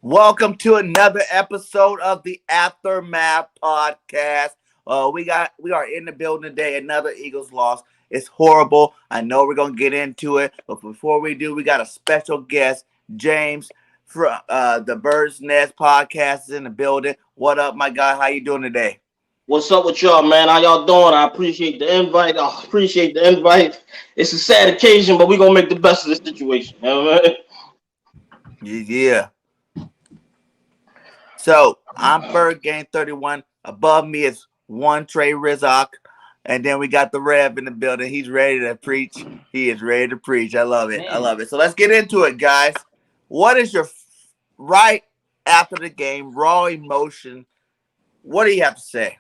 Welcome to another episode of the Aftermath Podcast. We are in the building today. Another Eagles loss. It's horrible. I know we're gonna get into it, but before we do, we got a special guest, James from the Bird's Nest Podcast is in the building. What up, my guy? How you doing today? What's up with y'all, man? How y'all doing? I appreciate the invite. It's a sad occasion, but we're gonna make the best of the situation. You know what I mean? Yeah. So I'm BIRDGANG 31. Above me is one Trey Rizak. And then we got the Rev in the building. He's ready to preach. He is ready to preach. I love it. Man. I love it. So let's get into it, guys. What is your right after the game, raw emotion? What do you have to say?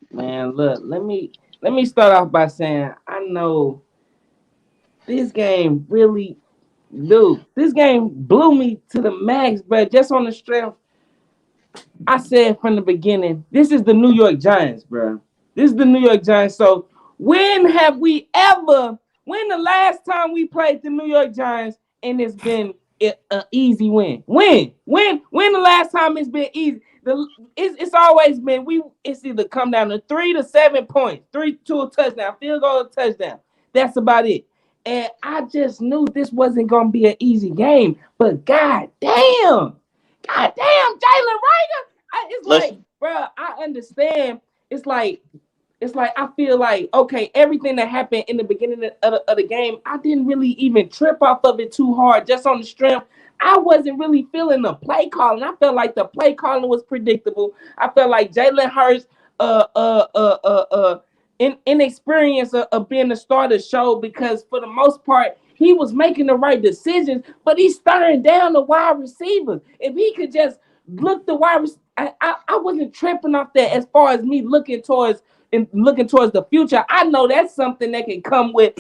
Man, look, let me start off by saying I know this game this game blew me to the max, but just on the strength. I said from the beginning, this is the New York Giants, bro. This is the New York Giants. So when the last time we played the New York Giants and it's been an easy win? When the last time it's been easy? It's always been it's either come down to 3 to 7 points, 3 to a touchdown, field goal, touchdown. That's about it. And I just knew this wasn't gonna be an easy game. But God damn, Jalen Rager. It's like, bro, I understand. It's like I feel like, okay, everything that happened in the beginning of the game, I didn't really even trip off of it too hard, just on the strength. I wasn't really feeling the play calling. I felt like the play calling was predictable. I felt like Jalen Hurts, inexperience of being the starter showed, because for the most part, he was making the right decisions, but he's staring down the wide receivers. If he could just look the wide receivers, I wasn't tripping off that as far as me looking towards the future. I know that's something that can come with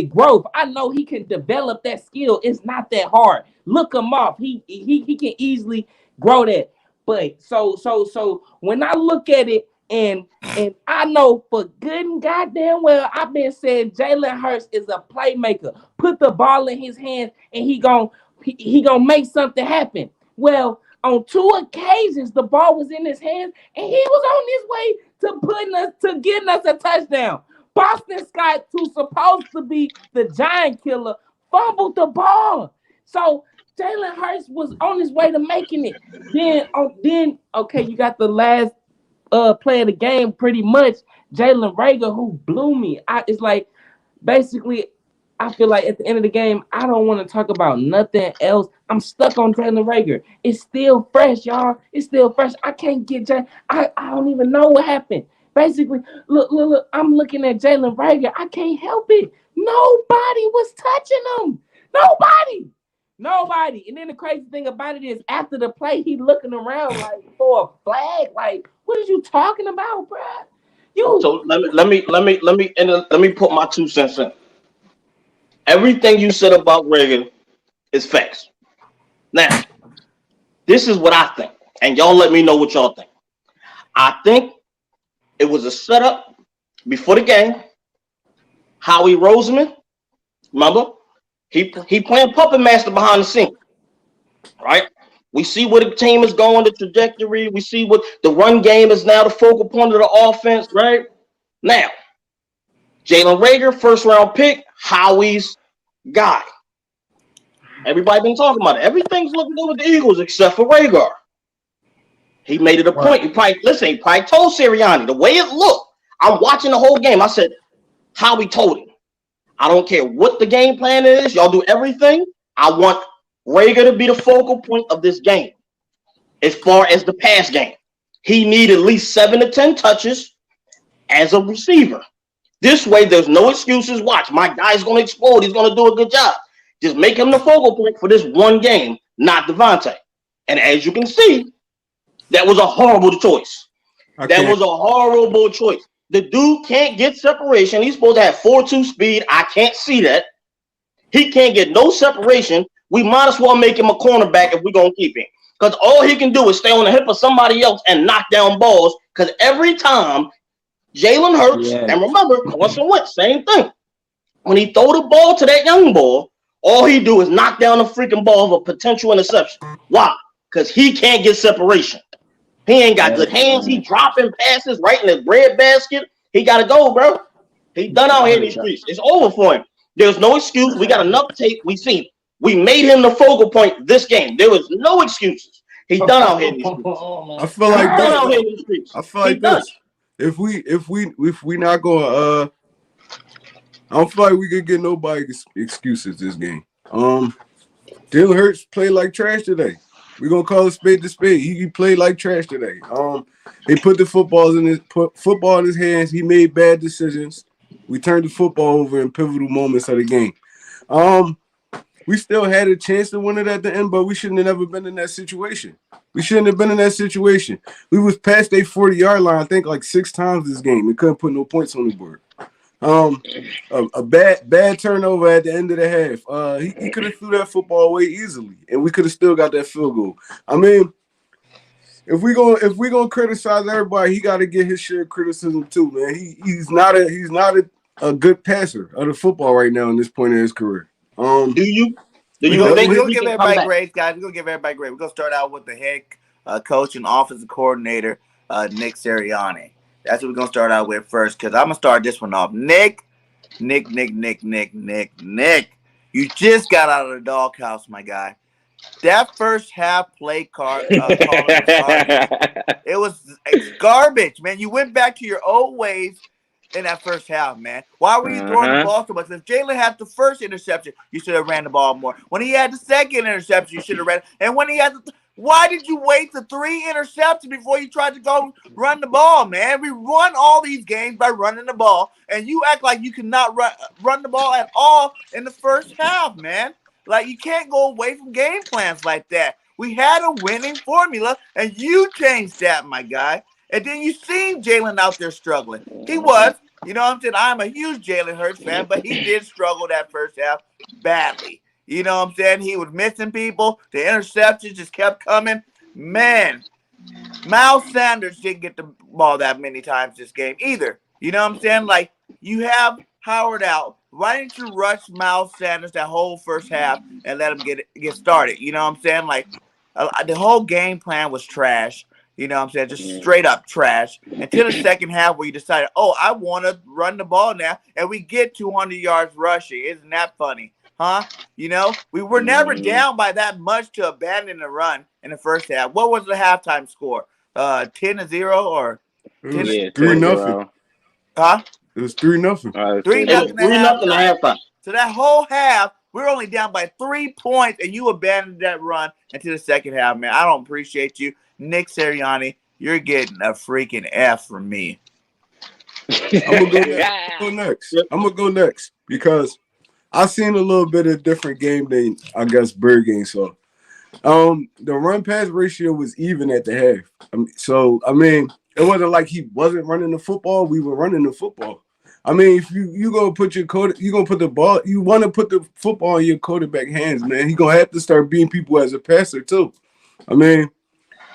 growth. I know he can develop that skill. It's not that hard. Look him off. He can easily grow that. But so when I look at it, and I know for good and goddamn well, I've been saying Jalen Hurts is a playmaker. Put the ball in his hands, and he gonna make something happen. Well, on 2 occasions, the ball was in his hands, and he was on his way to getting us a touchdown. Boston Scott, who's supposed to be the giant killer, fumbled the ball. So Jalen Hurts was on his way to making it. Then okay, you got the last play of the game, pretty much Jalen Rager, who blew me. It's like basically, I feel like at the end of the game, I don't want to talk about nothing else. I'm stuck on Jalen Rager. It's still fresh, y'all. It's still fresh. I can't get Jalen. I don't even know what happened. Basically, look. I'm looking at Jalen Rager. I can't help it. Nobody was touching him. Nobody. And then the crazy thing about it is, after the play, he looking around like for a flag. Like, what are you talking about, bro? So let me put my 2 cents in. Everything you said about Rager is facts. Now, this is what I think, and y'all let me know what y'all think. I think it was a setup before the game. Howie Roseman, remember, he playing puppet master behind the scene, right? We see where the team is going, the trajectory. We see what the run game is now, the focal point of the offense, right? Now, Jalen Rager, first round pick, Howie's guy. Everybody been talking about it. Everything's looking good with the Eagles except for Rager. He made it a point. He probably told Sirianni the way it looked. I'm watching the whole game. I said, Howie told him, I don't care what the game plan is. Y'all do everything. I want Rager to be the focal point of this game. As far as the pass game, he need at least 7 to 10 touches as a receiver. This way, there's no excuses. Watch, my guy's going to explode. He's going to do a good job. Just make him the focal point for this one game, not Avonte. And as you can see, that was a horrible choice. Okay. That was a horrible choice. The dude can't get separation. He's supposed to have 4.2 speed. I can't see that. He can't get no separation. We might as well make him a cornerback if we're going to keep him. Because all he can do is stay on the hip of somebody else and knock down balls. Because every time Jalen Hurts, and remember, Carson Wentz, same thing. When he throw the ball to that young boy, all he do is knock down a freaking ball of a potential interception. Why? because he can't get separation. He ain't got good hands. He dropping passes right in the bread basket. He got to go, bro. He done out here in these streets. It's over for him. There's no excuse. We got enough tape. We seen. We made him the focal point this game. There was no excuses. He done out here in these streets. I feel like He done out here in these streets. I feel like this. If we not going I don't feel like we could get nobody excuses this game. Jalen Hurts played like trash today. We're gonna call it spade to spade. He played like trash today. They put the football in his hands. He made bad decisions. We turned the football over in pivotal moments of the game. We still had a chance to win it at the end, but we shouldn't have never been in that situation. We shouldn't have been in that situation. We was past their 40-yard line, I think, like 6 times this game. We couldn't put no points on the board. A bad turnover at the end of the half. He could have threw that football away easily, and we could have still got that field goal. I mean, if we gonna criticize everybody, he got to get his share of criticism too, man. He's not a good passer of the football right now in this point in his career. Do you We're think gonna we give can come everybody back? grades, guys. We're gonna give everybody grades. We're gonna start out with the head coach and offensive coordinator, Nick Sirianni. That's what we're gonna start out with first, because I'm gonna start this one off. Nick. You just got out of the doghouse, my guy. That first half play calling was garbage. It's garbage, man. You went back to your old ways in that first half, man. Why were you throwing the ball so much? If Jalen had the first interception, you should have ran the ball more. When he had the second interception, you should have ran. And when he had why did you wait the 3 interceptions before you tried to go run the ball, man? We won all these games by running the ball, and you act like you cannot run the ball at all in the first half, man. Like, you can't go away from game plans like that. We had a winning formula, and you changed that, my guy. And then you seen Jalen out there struggling. He was, you know what I'm saying? I'm a huge Jalen Hurts fan, but he did struggle that first half badly. You know what I'm saying? He was missing people. The interceptions just kept coming. Man, Miles Sanders didn't get the ball that many times this game either. You know what I'm saying? Like, you have Howard out. Why didn't you rush Miles Sanders that whole first half and let him get started? You know what I'm saying? Like, the whole game plan was trash. You know what I'm saying? Just straight up trash. Until the second half where you decided, I want to run the ball now, and we get 200 yards rushing. Isn't that funny? Huh? You know, we were never down by that much to abandon the run in the first half. What was the halftime score? 10-0 or 3-0. Huh? It was 3-0. 3-0 at halftime. So that whole half, we're only down by 3 points, and you abandoned that run until the second half, man. I don't appreciate you. Nick Sirianni, you're getting a freaking F from me. I'm gonna go next because I seen a little bit of different game than I guess BIRDGANG saw. The run pass ratio was even at the half. I mean, it wasn't like he wasn't running the football. We were running the football. I mean, if you gonna put you gonna put the ball, you want to put the football in your quarterback hands, man. He gonna have to start beating people as a passer too. I mean,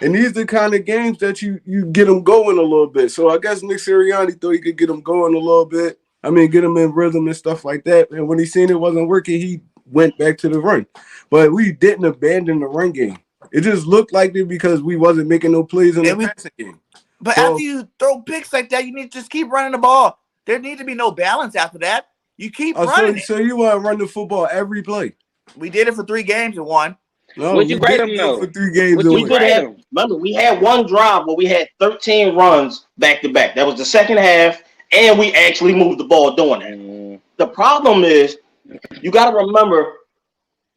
and these are the kind of games that you get them going a little bit. So I guess Nick Sirianni thought he could get them going a little bit. I mean, get him in rhythm and stuff like that. And when he seen it wasn't working, he went back to the run. But we didn't abandon the run game. It just looked like it because we wasn't making no plays in the passing game. But after you throw picks like that, you need to just keep running the ball. There need to be no balance after that. You keep running it. So you want to run the football every play? We did it for 3 games and won. No, Would you grade him though? For 3 games. Remember, we had one drive where we had 13 runs back to back. That was the second half, and we actually moved the ball doing that. The problem is, you got to remember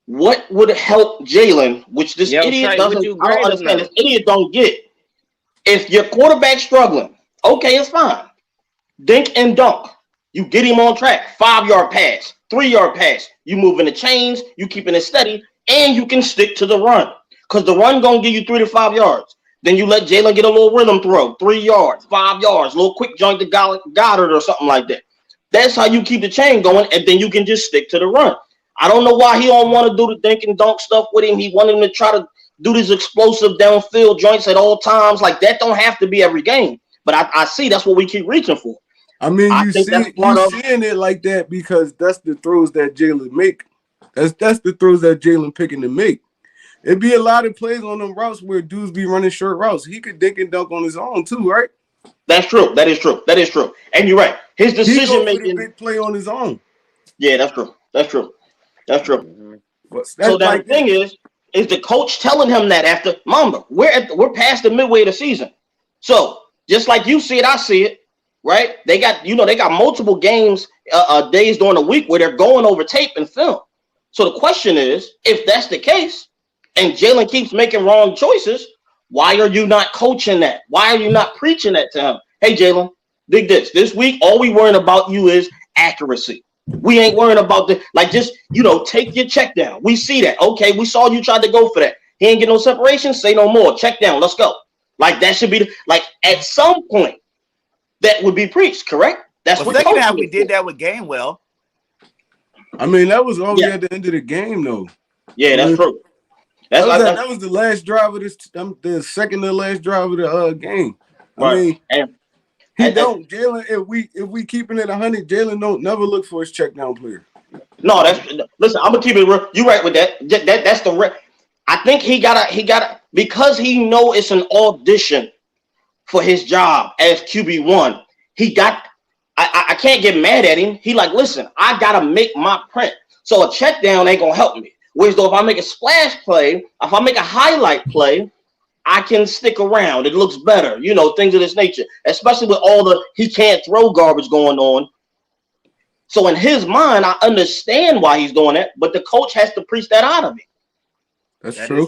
what would help Jalen, which this idiot doesn't. I don't understand. This idiot don't get. If your quarterback's struggling, okay, it's fine. Dink and dunk. You get him on track. 5-yard pass, 3-yard pass. You moving the chains. You keeping it steady. And you can stick to the run because the run gonna give you 3 to 5 yards. Then you let Jalen get a little rhythm throw, 3 yards, 5 yards, a little quick joint to Goddard or something like that. That's how you keep the chain going, and then you can just stick to the run. I don't know why he don't want to do the dink and dunk stuff with him. He wanted him to try to do these explosive downfield joints at all times. Like that don't have to be every game. But I see that's what we keep reaching for. I mean, you seeing it like that because that's the throws that Jalen make. That's the throws that Jalen picking to make. It'd be a lot of plays on them routes where dudes be running short routes. He could dink and dunk on his own too, right? That's true. That is true. That is true. And you're right. His decision He go for the making. big play on his own. Yeah, that's true. That's true. That's true. So now like the thing is the coach telling him that after Mamba, we're past the midway of the season. So just like you see it, I see it, right? They got multiple games, days during the week where they're going over tape and film. So the question is, if that's the case, and Jalen keeps making wrong choices, why are you not coaching that? Why are you not preaching that to him? Hey, Jalen, dig this. This week, all we worrying about you is accuracy. We ain't worrying about just take your check down. We see that. Okay, we saw you tried to go for that. He ain't get no separation. Say no more. Check down. Let's go. Like that should be at some point that would be preached. Correct? That's what second half we did that with Gainwell. I mean, that was only at the end of the game, though. Yeah, that's true. That was the last drive of this. The second to last drive of the game. I mean, Jalen. If we keeping it 100, Jalen don't never look for his check down player. No, listen. I'm gonna keep it real. You right with that. That's the. I think he gotta because he know it's an audition for his job as QB1. I can't get mad at him. He listen, I gotta make my print. So a check down ain't gonna help me. Whereas though if I make a splash play, if I make a highlight play, I can stick around. It looks better, things of this nature. Especially with all the he can't throw garbage going on. So in his mind, I understand why he's doing that, but the coach has to preach that out of me. That's true.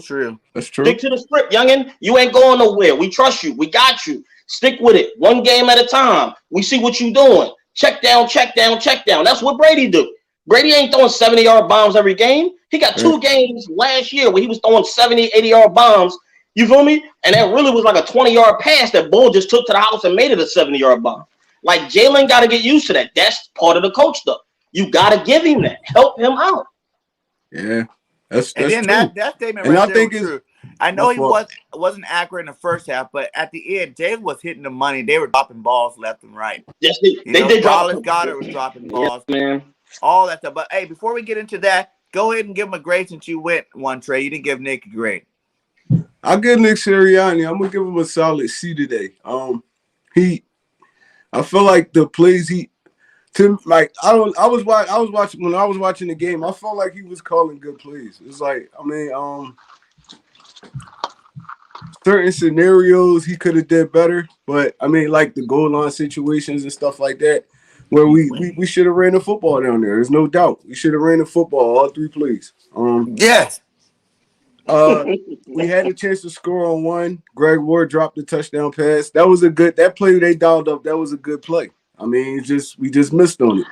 That's true. Stick to the script, youngin. You ain't going nowhere. We trust you. We got you. Stick with it. One game at a time. We see what you doing. Check down, check down, check down. That's what Brady do. Brady ain't throwing 70-yard bombs every game. He got 2 games last year where he was throwing 70, 80-yard bombs. You feel me? And that really was like a 20-yard pass that Bull just took to the house and made it a 70-yard bomb. Like Jalen got to get used to that. That's part of the coach stuff. You got to give him that. Help him out. Yeah. That's and then true. that statement and right I there think was it's true. I know he wasn't accurate in the first half, but at the end, Jalen was hitting the money. They were dropping balls left and right. Yes, they did. Dallas Goedert was dropping balls. Yeah, man. All that stuff. But hey, before we get into that, go ahead and give him a grade since you went one, Trey. You didn't give Nick a grade. I'll give Nick Sirianni. I'm gonna give him a solid C today. I feel like the plays I was watching the game. I felt like he was calling good plays. It's certain scenarios he could have did better, but like the goal line situations and stuff like that, where we should have ran the football down there. There's no doubt we should have ran the football all 3 plays. Yes. We had a chance to score on one. Greg Ward dropped the touchdown pass. That play they dialed up. That was a good play. We just missed on it.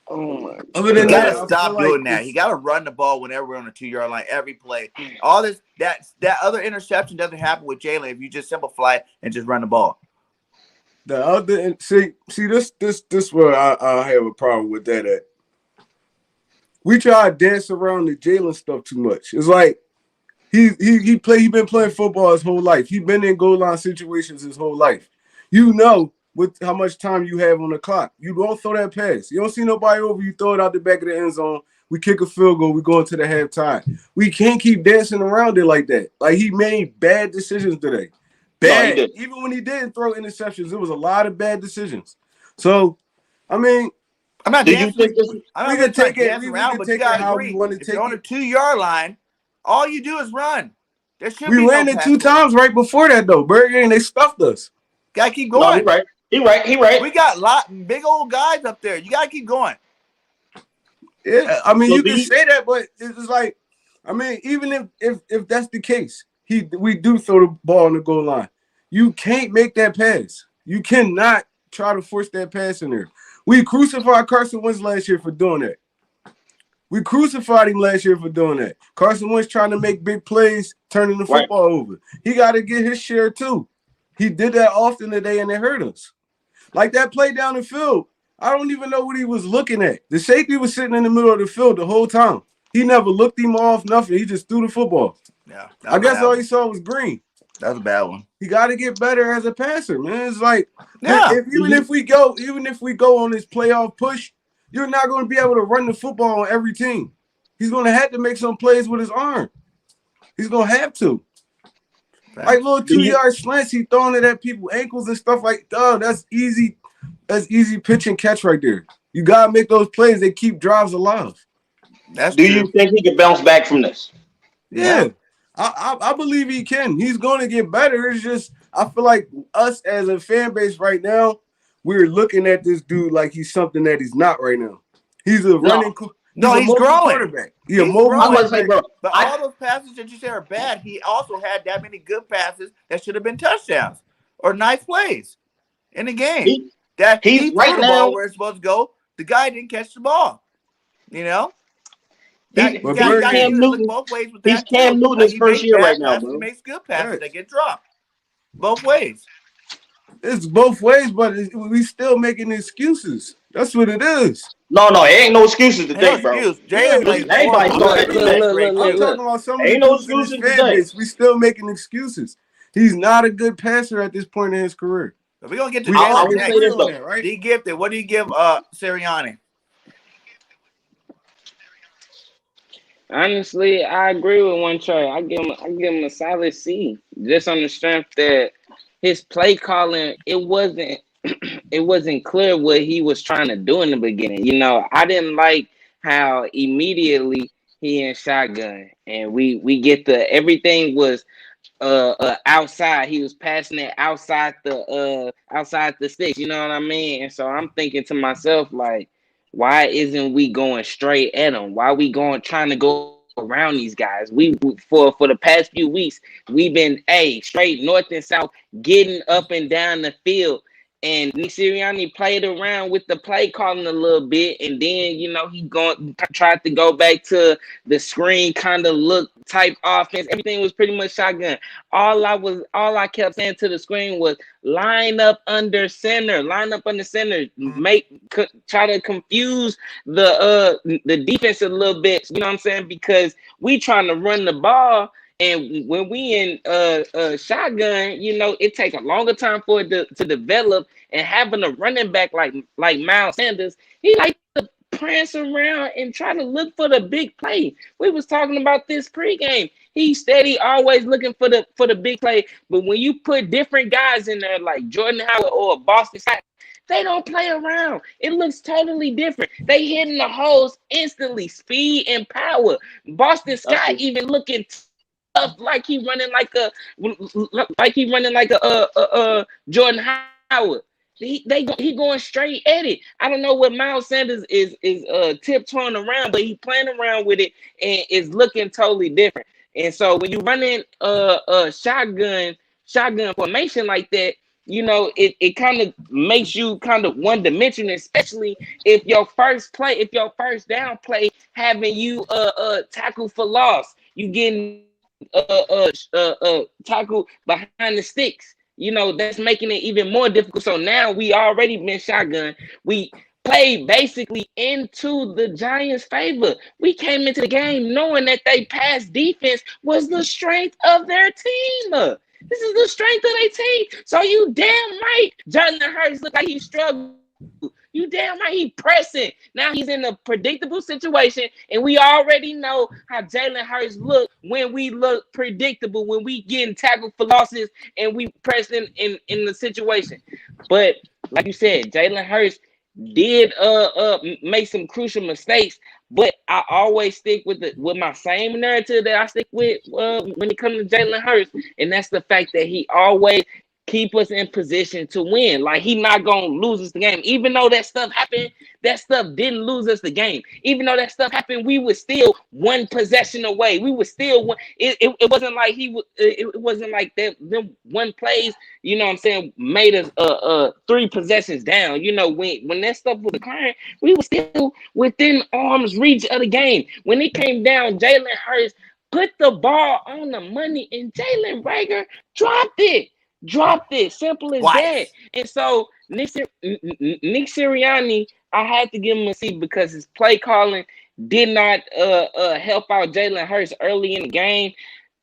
Other than You that, gotta stop doing that. You gotta run the ball whenever we're on the 2-yard line every play. All this that other interception doesn't happen with Jalen if you just simplify it and just run the ball. The other this where I have a problem with that at. We try to dance around the Jalen stuff too much. It's like he been playing football his whole life. He been in goal line situations his whole life. With how much time you have on the clock. You don't throw that pass. You don't see nobody over, you throw it out the back of the end zone. We kick a field goal, we go into the halftime. We can't keep dancing around it like that. Like he made bad decisions today. Bad. No, even when he didn't throw interceptions, it was a lot of bad decisions. So, I'm not dancing. We can take it how we want to take it. On the 2-yard line, all you do is run. We ran it 2 times right before that, though. BIRDGANG, they stuffed us. Gotta keep going. No, He right. We got big old guys up there. You gotta keep going. Yeah, you can say that, but it's like, even if that's the case, we do throw the ball on the goal line. You can't make that pass. You cannot try to force that pass in there. We crucified Carson Wentz last year for doing that. We crucified him last year for doing that. Carson Wentz trying to make big plays, turning the football over. He got to get his share too. He did that often today, and it hurt us. Like that play down the field, I don't even know what he was looking at. The safety was sitting in the middle of the field the whole time. He never looked him off, nothing. He just threw the football. Yeah, I guess all he saw was green. That's a bad one. He got to get better as a passer, man. It's like, even if we go on this playoff push, you're not going to be able to run the football on every team. He's going to have to make some plays with his arm. He's gonna have to. Facts. Like little 2-yard slants, he throwing it at people's ankles and stuff like. Oh, that's easy. That's easy pitch and catch right there. You gotta make those plays. They keep drives alive. That's Do true. you think he can bounce back from this? Yeah. I believe he can. He's going to get better. It's just I feel like us as a fan base right now, we're looking at this dude like he's something that he's not right now. He's a running. No, he's mobile growing. quarterback. He's a He's mobile growing. I'm gonna say, quarterback. bro. But all those passes that you say are bad, he also had that many good passes that should have been touchdowns or nice plays in the game. He threw right the now ball where it's supposed to go. The guy didn't catch the ball. You know? He's Cam Newton. Both ways with that. He's Cam Newton his first year right now, bro. He makes good passes that get dropped. Both ways. It's both ways, but we still making excuses. That's what it is. No, it ain't no excuses today, bro. Jalen, everybody I'm talking about some of the dudes in his fan base. We still making excuses. He's not a good passer at this point in his career. We're gonna get to that, right? DEEGIFTED. What do you give Sirianni? Honestly, I agree with one Trey. I give him a solid C, just on the strength that his play calling it wasn't clear what he was trying to do in the beginning. You know, I didn't like how immediately he in shotgun and we get everything was outside. He was passing it outside the sticks. You know what I mean? And so I'm thinking to myself like, why isn't we going straight at him? Why are we trying to go around these guys? We for the past few weeks we've been straight north and south, getting up and down the field. And Nick Sirianni played around with the play calling a little bit, and then he tried to go back to the screen kind of look type offense. Everything was pretty much shotgun. All I kept saying to the screen was line up under center, try to confuse the defense a little bit. You know what I'm saying? Because we trying to run the ball. And when we in shotgun, it takes a longer time for it to develop. And having a running back like Miles Sanders, he like to prance around and try to look for the big play. We was talking about this pregame. He's steady, always looking for the big play. But when you put different guys in there like Jordan Howard or Boston Scott, they don't play around. It looks totally different. They hitting the holes instantly, speed and power. Boston Scott even looking like he running like a Jordan Howard. He going straight at it. I don't know what Miles Sanders is tiptoeing around, but he playing around with it and is looking totally different. And so when you running shotgun formation like that, it kind of makes you kind of one dimensional, especially if your first down play having you tackle for loss. You getting tackle behind the sticks. That's making it even more difficult. So now we already been shotgun. We played basically into the Giants' favor. We came into the game knowing that they pass defense was the strength of their team. This is the strength of their team. So you damn right, Jalen Hurts look like he struggled. You damn right he pressing. Now he's in a predictable situation, and we already know how Jalen Hurts look when we look predictable, when we getting tackled for losses and we pressing in the situation. But like you said, Jalen Hurts did make some crucial mistakes, but I always stick with my same narrative that I stick with when it comes to Jalen Hurts, and that's the fact that he always keep us in position to win. Like he not gonna lose us the game, even though that stuff happened. That stuff didn't lose us the game. Even though that stuff happened, we were still one possession away. We were still one. It wasn't like it wasn't like that. Them one plays, you know what I'm saying, made us 3 possessions down. When that stuff was occurring, we were still within arm's reach of the game. When it came down, Jalen Hurts put the ball on the money, and Jalen Reagor dropped it. Simple as that. And so Nick Sirianni, I had to give him a C because his play calling did not help out Jalen Hurts early in the game.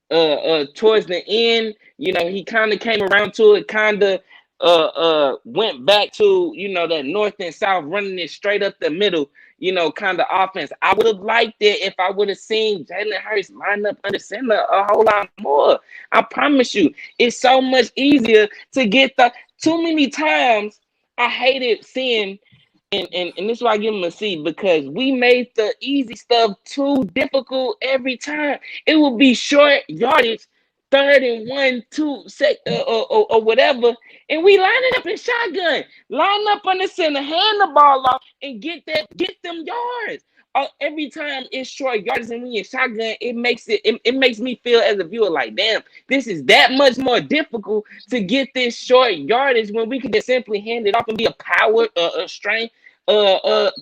Towards the end, he kind of came around to it, kind of went back to, you know, that north and south, running it straight up the middle, you know, kind of offense. I would have liked it if I would have seen Jalen Hurts line up under center a whole lot more. I promise you, it's so much easier to get the too many times. I hated seeing, and this is why I give him a C, because we made the easy stuff too difficult every time. It would be short yardage, 3rd and 1, 2, or whatever, and we line it up in shotgun, line up on the center, hand the ball off, and get them yards. Every time it's short yardage and we in shotgun, it makes me feel as a viewer like, damn, this is that much more difficult to get this short yardage when we can just simply hand it off and be a power, strength,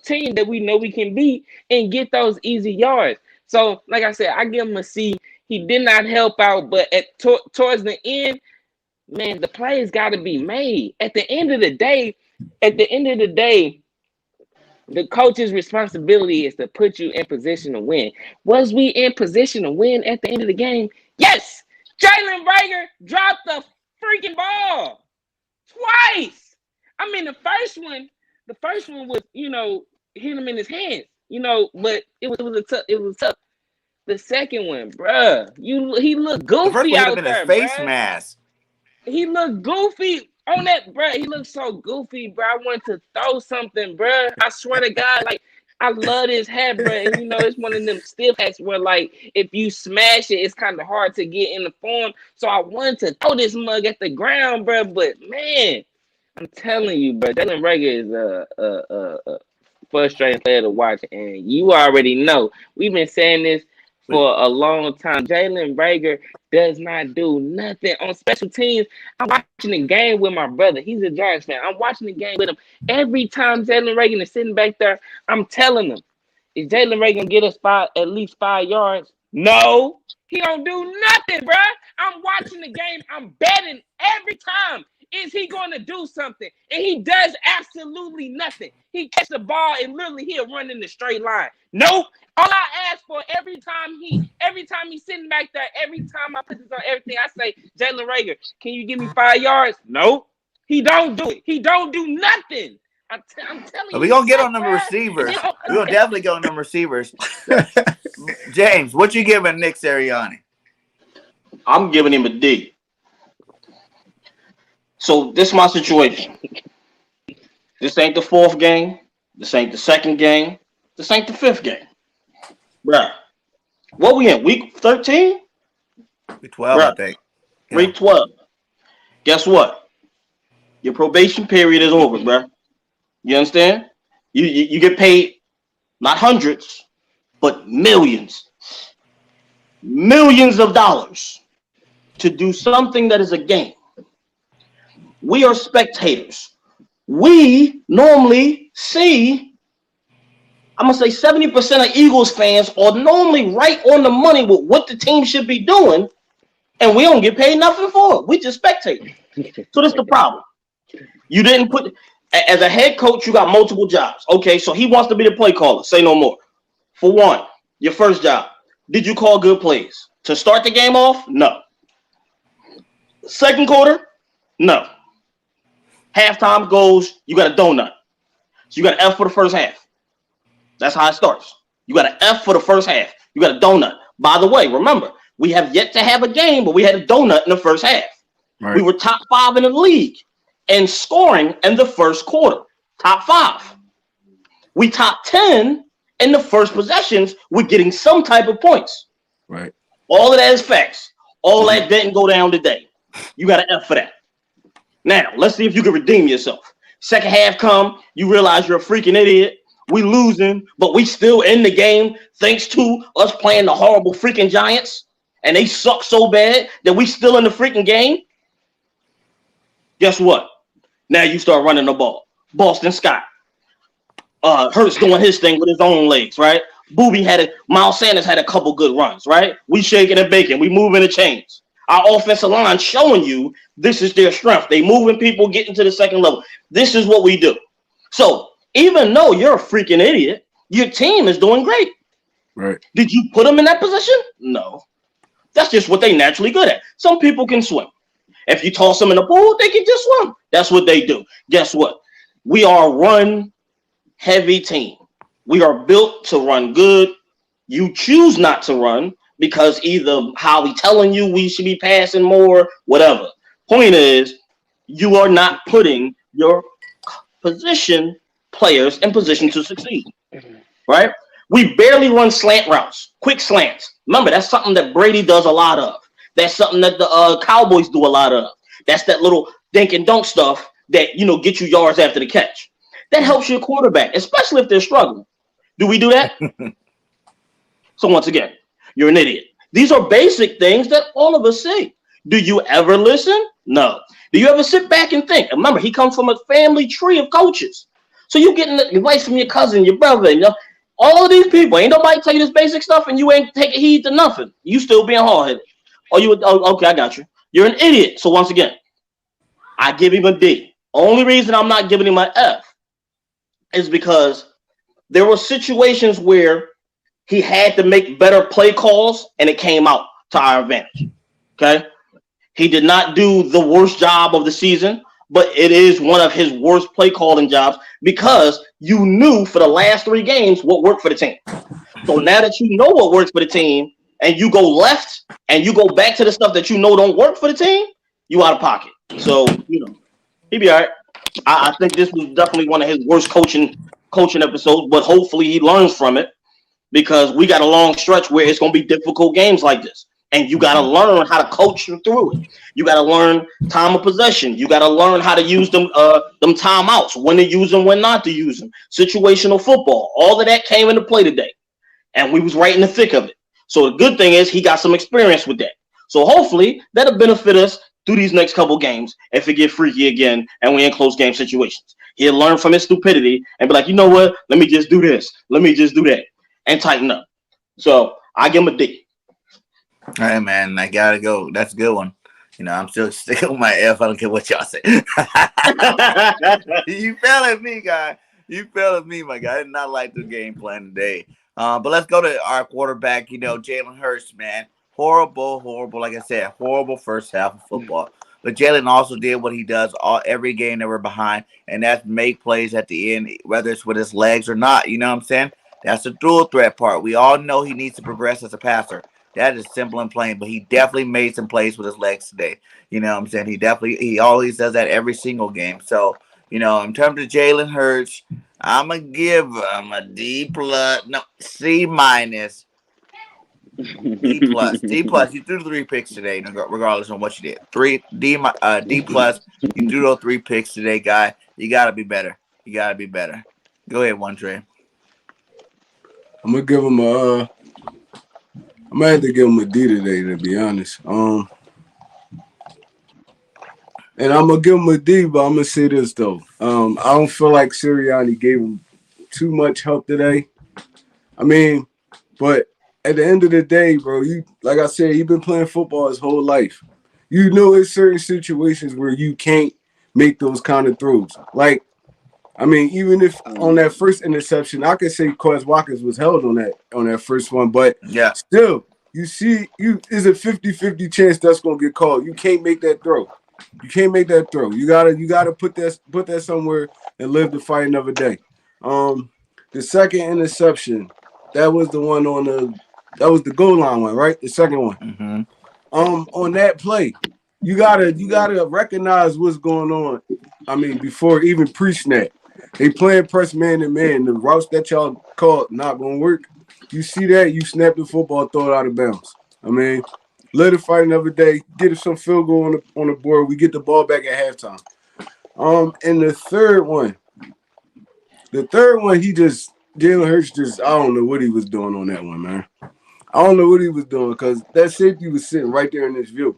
team that we know we can beat and get those easy yards. So, like I said, I give him a C. He did not help out, but towards the end, man, the plays got to be made. At the end of the day, the coach's responsibility is to put you in position to win. Was we in position to win at the end of the game? Yes. Jalen Reagor dropped the freaking ball twice. I mean, the first one was, you know, hit him in his hands, you know, but it was tough. The second one, bruh, he looked goofy The first one out hit him in there, his face bruh. mask. He looked goofy on that, bruh. He looked so goofy, bruh. I wanted to throw something, bruh. I swear to God, like, I love this hat, bruh. And, you know, it's one of them stiff hats where, like, if you smash it, it's kind of hard to get in the form. So I wanted to throw this mug at the ground, bruh. But, man, I'm telling you, bruh, Jalen Reagor is a frustrating player to watch. And you already know. We've been saying this for a long time. Jalen Reagor does not do nothing on special teams. I'm watching the game with my brother. He's a Giants fan. I'm watching the game with him. Every time Jalen Reagor is sitting back there, I'm telling him, is Jalen Reagor gonna get us at least 5 yards? No, he don't do nothing, bruh. I'm watching the game. I'm betting every time. Is he going to do something? And he does absolutely nothing. He catch the ball and literally he'll run in the straight line. Nope. All I ask for every time he's sitting back there, every time I put this on everything, I say, Jalen Reagor, can you give me 5 yards? Nope. He don't do it. He don't do nothing. I'm telling you. We're going to get on them receivers. We're going to definitely get on them receivers. James, what you giving Nick Sirianni? I'm giving him a D. So this is my situation. This ain't the 4th game. This ain't the 2nd game. This ain't the 5th game. Bruh. What we in? Week 13? Week 12, I think. Yeah. Week 12. Guess what? Your probation period is over, bruh. You understand? You get paid not hundreds, but millions. Millions of dollars to do something that is a game. We are spectators. We normally see, I'm going to say 70% of Eagles fans are normally right on the money with what the team should be doing, and we don't get paid nothing for it. We just spectate. So that's the problem. You didn't put, as a head coach, you got multiple jobs. Okay, so he wants to be the play caller. Say no more. For one, your first job, did you call good plays? To start the game off? No. Second quarter? No. Halftime goes, you got a donut. So you got an F for the first half. That's how it starts. You got an F for the first half. You got a donut. By the way, remember, we have yet to have a game, but we had a donut in the first half. Right. We were top 5 in the league in scoring in the first quarter. Top 5. We top 10 in the first possessions with getting some type of points. Right. All of that is facts. All that didn't go down today. You got an F for that. Now, let's see if you can redeem yourself. Second half come, you realize you're a freaking idiot. We losing, but we still in the game thanks to us playing the horrible freaking Giants. And they suck so bad that we still in the freaking game. Guess what? Now you start running the ball. Boston Scott. Hurts doing his thing with his own legs, right? Miles Sanders had a couple good runs, right? We shaking and baking. We moving the chains. Our offensive line showing you this is their strength. They moving people, getting to the second level. This is what we do. So even though you're a freaking idiot, your team is doing great. Right. Did you put them in that position? No. That's just what they naturally good at. Some people can swim. If you toss them in the pool, they can just swim. That's what they do. Guess what? We are a run-heavy team. We are built to run good. You choose not to run because either how we telling you we should be passing more, whatever. Point is, you are not putting your position players in position to succeed, right? We barely run slant routes, quick slants. Remember, that's something that Brady does a lot of. That's something that the Cowboys do a lot of. That's that little dink and dunk stuff that, get you yards after the catch. That helps your quarterback, especially if they're struggling. Do we do that? So once again, you're an idiot. These are basic things that all of us say. Do you ever listen? No. Do you ever sit back and think? Remember, he comes from a family tree of coaches. So you getting advice from your cousin, your brother, all of these people. Ain't nobody tell you this basic stuff and you ain't taking heed to nothing. You still being hard-headed. Okay, I got you. You're an idiot. So once again, I give him a D. Only reason I'm not giving him my F is because there were situations where he had to make better play calls and it came out to our advantage. Okay? He did not do the worst job of the season, but it is one of his worst play calling jobs because you knew for the last 3 games what worked for the team. So now that you know what works for the team and you go left and you go back to the stuff that you know don't work for the team, you out of pocket. So, he'd be all right. I think this was definitely one of his worst coaching episodes, but hopefully he learns from it because we got a long stretch where it's going to be difficult games like this. And you got to learn how to coach through it. You got to learn time of possession. You got to learn how to use them timeouts, when to use them, when not to use them. Situational football. All of that came into play today. And we was right in the thick of it. So the good thing is he got some experience with that. So hopefully that'll benefit us through these next couple games if it get freaky again and we're in close game situations. He'll learn from his stupidity and be like, you know what? Let me just do this. Let me just do that. And tighten up. So I give him a D. All right, man. I gotta go. That's a good one. I'm still sticking with my F. I don't care what y'all say. You fell at me, guy. You fell at me, my guy. I did not like the game plan today. But let's go to our quarterback. Jalen Hurts, man. Horrible. Like I said, horrible first half of football. But Jalen also did what he does every game that we're behind, and that's make plays at the end, whether it's with his legs or not. You know what I'm saying? That's the dual threat part. We all know he needs to progress as a passer. That is simple and plain, but he definitely made some plays with his legs today. You know what I'm saying? He always does that every single game. So, in terms of Jalen Hurts, I'm going to give him a D+, C-, D+. You threw 3 picks today, regardless of what you did. D+. You threw those 3 picks today, guy. You got to be better. Go ahead, One Trey. I'm going to give him I might have to give him a D today, to be honest. And I'm gonna give him a D, but I'm gonna say this though. I don't feel like Sirianni gave him too much help today. But at the end of the day, bro, like I said, you've been playing football his whole life. It's certain situations where you can't make those kind of throws. Even if on that first interception, I could say Quez Watkins was held on that first one, but yeah, still, is a 50-50 chance that's gonna get called. You can't make that throw. You gotta put that somewhere and live to fight another day. The second interception, that was the one that was the goal line one, right? The second one. Mm-hmm. On that play, you gotta recognize what's going on. Before even pre-snap. They playing press man to man. The routes that y'all called not gonna work. You see that, you snap the football, throw it out of bounds. Let it fight another day. Get us some field goal on the board. We get the ball back at halftime. And the third one, Jalen Hurts I don't know what he was doing on that one, man. I don't know what he was doing because that safety was sitting right there in this view.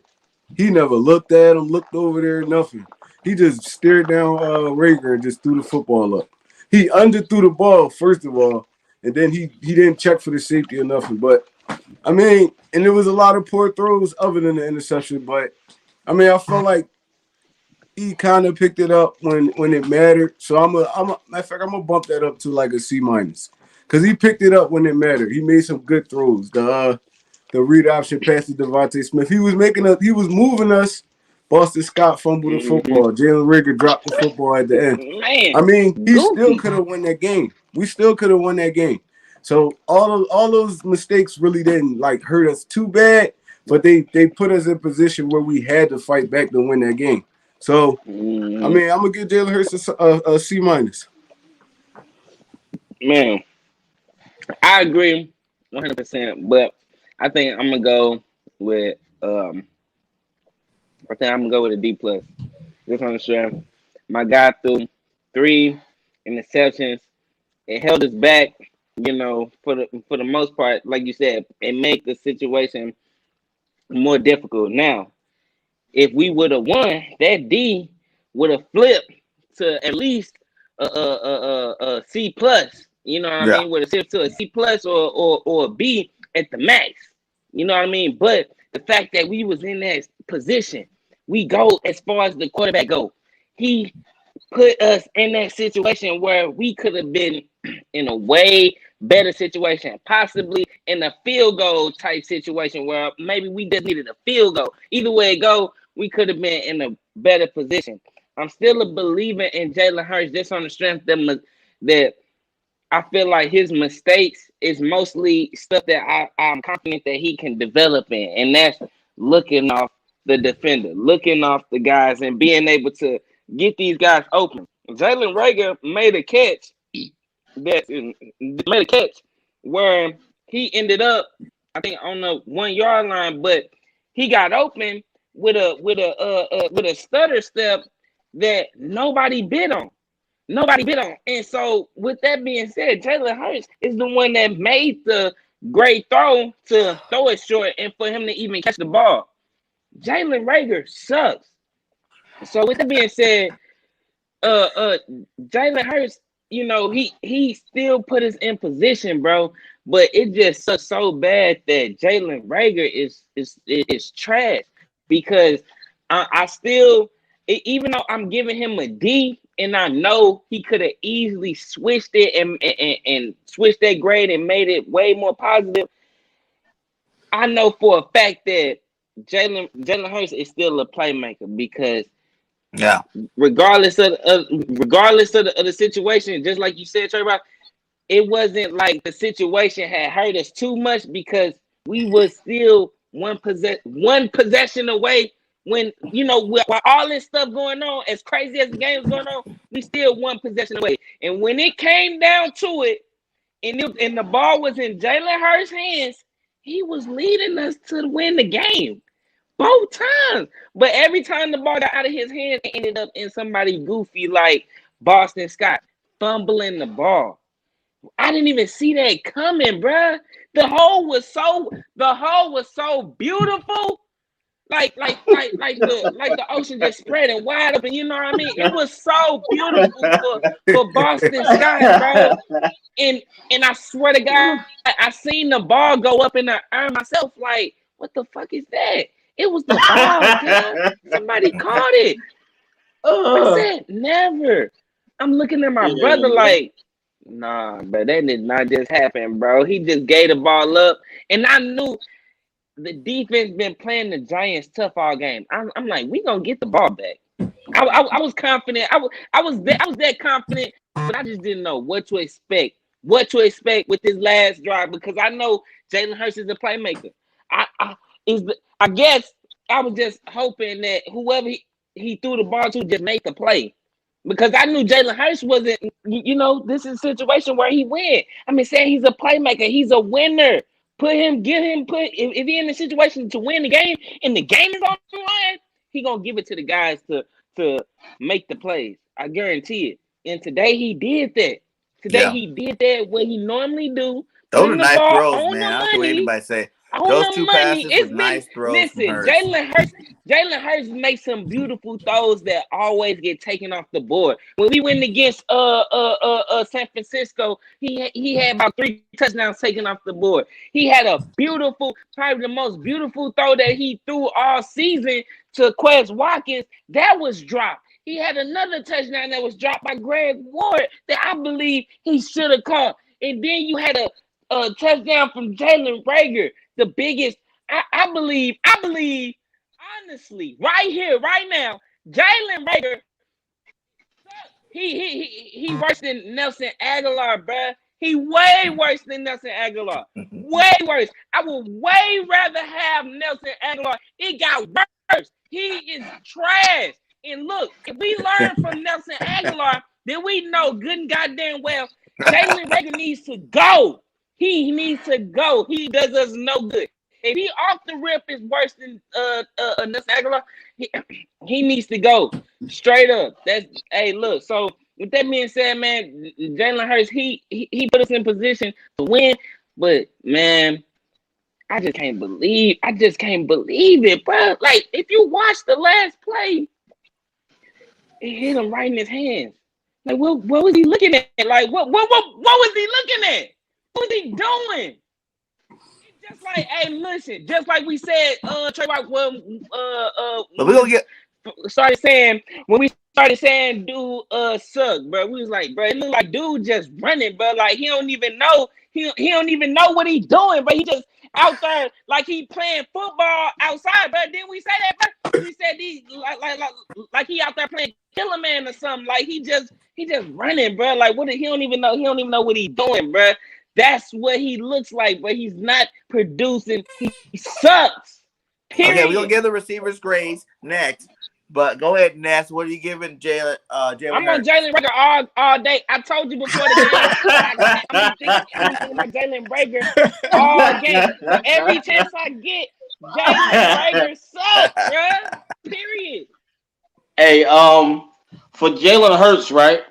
He never looked at him, looked over there, nothing. He just stared down Rager and just threw the football up. He underthrew the ball, first of all, and then he didn't check for the safety or nothing. But, and there was a lot of poor throws other than the interception. But, I felt like he kind of picked it up when it mattered. So matter of fact, I'm going to bump that up to like a C-. Because he picked it up when it mattered. He made some good throws. The read option pass to Avonte Smith. He was moving us Boston Scott fumbled the football. Jalen Rigger dropped the football at the end. Man, I mean, he still goofy. could have won that game. We still could have won that game. So all those mistakes really didn't like hurt us too bad, but they put us in a position where we had to fight back to win that game. So I mean, I'm gonna give Jalen Hurts a C minus. Man, I agree 100%, but I think I'm gonna go with a D plus. Just on the strength. My guy threw 3 interceptions. It held us back, for the most part. Like you said, it made the situation more difficult. Now, if we would have won, that D would have flipped to at least a C plus. You know what I Yeah. mean? Would have shifted to a C plus or a B at the max. You know what I mean? But the fact that we was in that position, we go as far as the quarterback go. He put us in that situation where we could have been in a way better situation, possibly in a field goal type situation where maybe we just needed a field goal. Either way it go, we could have been in a better position. I'm still a believer in Jalen Hurts just on the strength that I feel like his mistakes is mostly stuff that I'm confident that he can develop in, and that's looking off the defender, looking off the guys, and being able to get these guys open. Jalen Reagor made a catch where he ended up, I think, on the 1 yard line, but he got open with a stutter step that nobody bid on. And so, with that being said, Jalen Hurts is the one that made the great throw to throw it short and for him to even catch the ball. Jalen Reagor sucks. So, with that being said, Jalen Hurts, he still put us in position, bro. But it just sucks so bad that Jalen Reagor is trash because I still, even though I'm giving him a D, and I know he could have easily switched it and switched that grade and made it way more positive. I know for a fact that Jalen Hurts is still a playmaker because Yeah. regardless of the situation, just like you said, Trey Rock, it wasn't like the situation had hurt us too much because we was still one possession away. When while all this stuff going on, as crazy as the game's going on, we still one possession away. And when it came down to it, and the ball was in Jalen Hurts' hands, he was leading us to win the game both times. But every time the ball got out of his hands, it ended up in somebody goofy like Boston Scott fumbling the ball. I didn't even see that coming, bruh. The hole was so beautiful. Like the ocean just spreading wide open, you know what I mean? It was so beautiful for Boston Scott, bro. And I swear to God, I seen the ball go up in the air myself. Like, what the fuck is that? It was the ball, damn. Somebody caught it. I said, never. I'm looking at my brother like, nah, but that did not just happen, bro. He just gave the ball up, and I knew the defense been playing the Giants tough all game. I'm like, we gonna get the ball back. I was confident. I was that confident, but I just didn't know what to expect. What to expect with this last drive because I know Jalen Hurts is a playmaker. I guess I was just hoping that whoever he threw the ball to just make the play. Because I knew Jalen Hurts wasn't, this is a situation where he win. I mean, saying he's a playmaker, he's a winner. If he in the situation to win the game and the game is on the line, he gonna give it to the guys to make the plays. I guarantee it. And today he did that. He did that what he normally do. Those are nice throws, On man. the I don't care what money. anybody say. On Those the two money. passes It's were been nice throws from Hurts. Jalen Hurts makes some beautiful throws that always get taken off the board. When we went against San Francisco, he had about 3 touchdowns taken off the board. He had a beautiful, probably the most beautiful throw that he threw all season to Quez Watkins. That was dropped. He had another touchdown that was dropped by Greg Ward that I believe he should have caught. And then you had a touchdown from Jalen Reagor, the biggest. I honestly, right here, right now, Jalen Rager, he worse than Nelson Aguilar, bruh. He way worse than Nelson Aguilar. Way worse. I would way rather have Nelson Aguilar. It got worse. He is trash. And look, if we learn from Nelson Aguilar, then we know good and goddamn well Jalen Rager needs to go. He needs to go. He does us no good. If he off the rip is worse than Nelson Aguilar, he needs to go straight up. That's hey, look. So with that being said, man, Jalen Hurts he put us in position to win, but man, I just can't believe it, bro. Like if you watch the last play, it hit him right in his hands. Like what was he looking at? Like what was he looking at? What was he doing? Just like, hey, listen, just like we said, Trey White, but we gonna get started saying dude suck, bro. We was like, bro, it look like dude just running, bro. Like he don't even know what he's doing, but he just out there like he playing football outside, bro. Didn't we say that, bro? We said he like he out there playing Killer Man or something. Like he just running, bro. Like he don't even know what he's doing, bro. That's what he looks like, but he's not producing. He sucks. Period. Okay, we're gonna give the receivers grades next. But go ahead, Ness. What are you giving Jalen? I'm on Jalen Rager all day. I told you before the game. I'm thinking about Jalen Rager all game. Every chance I get, Jalen Rager sucks, bro. Period. Hey, for Jalen Hurts, right?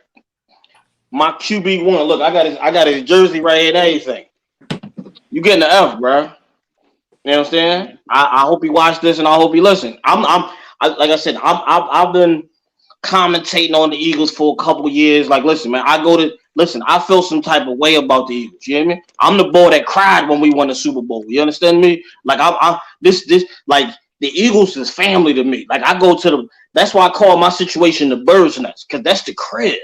My QB1. Look, I got his jersey right here and everything. You getting the F, bro? You know what I'm saying? I hope he watched this and I hope he listened. Like I said, I've been commentating on the Eagles for a couple of years. Like, listen, man, I feel some type of way about the Eagles. You hear me? I'm the boy that cried when we won the Super Bowl. You understand me? Like, this like the Eagles is family to me. Like, I go to that's why I call my situation the bird's nest, because that's the crib.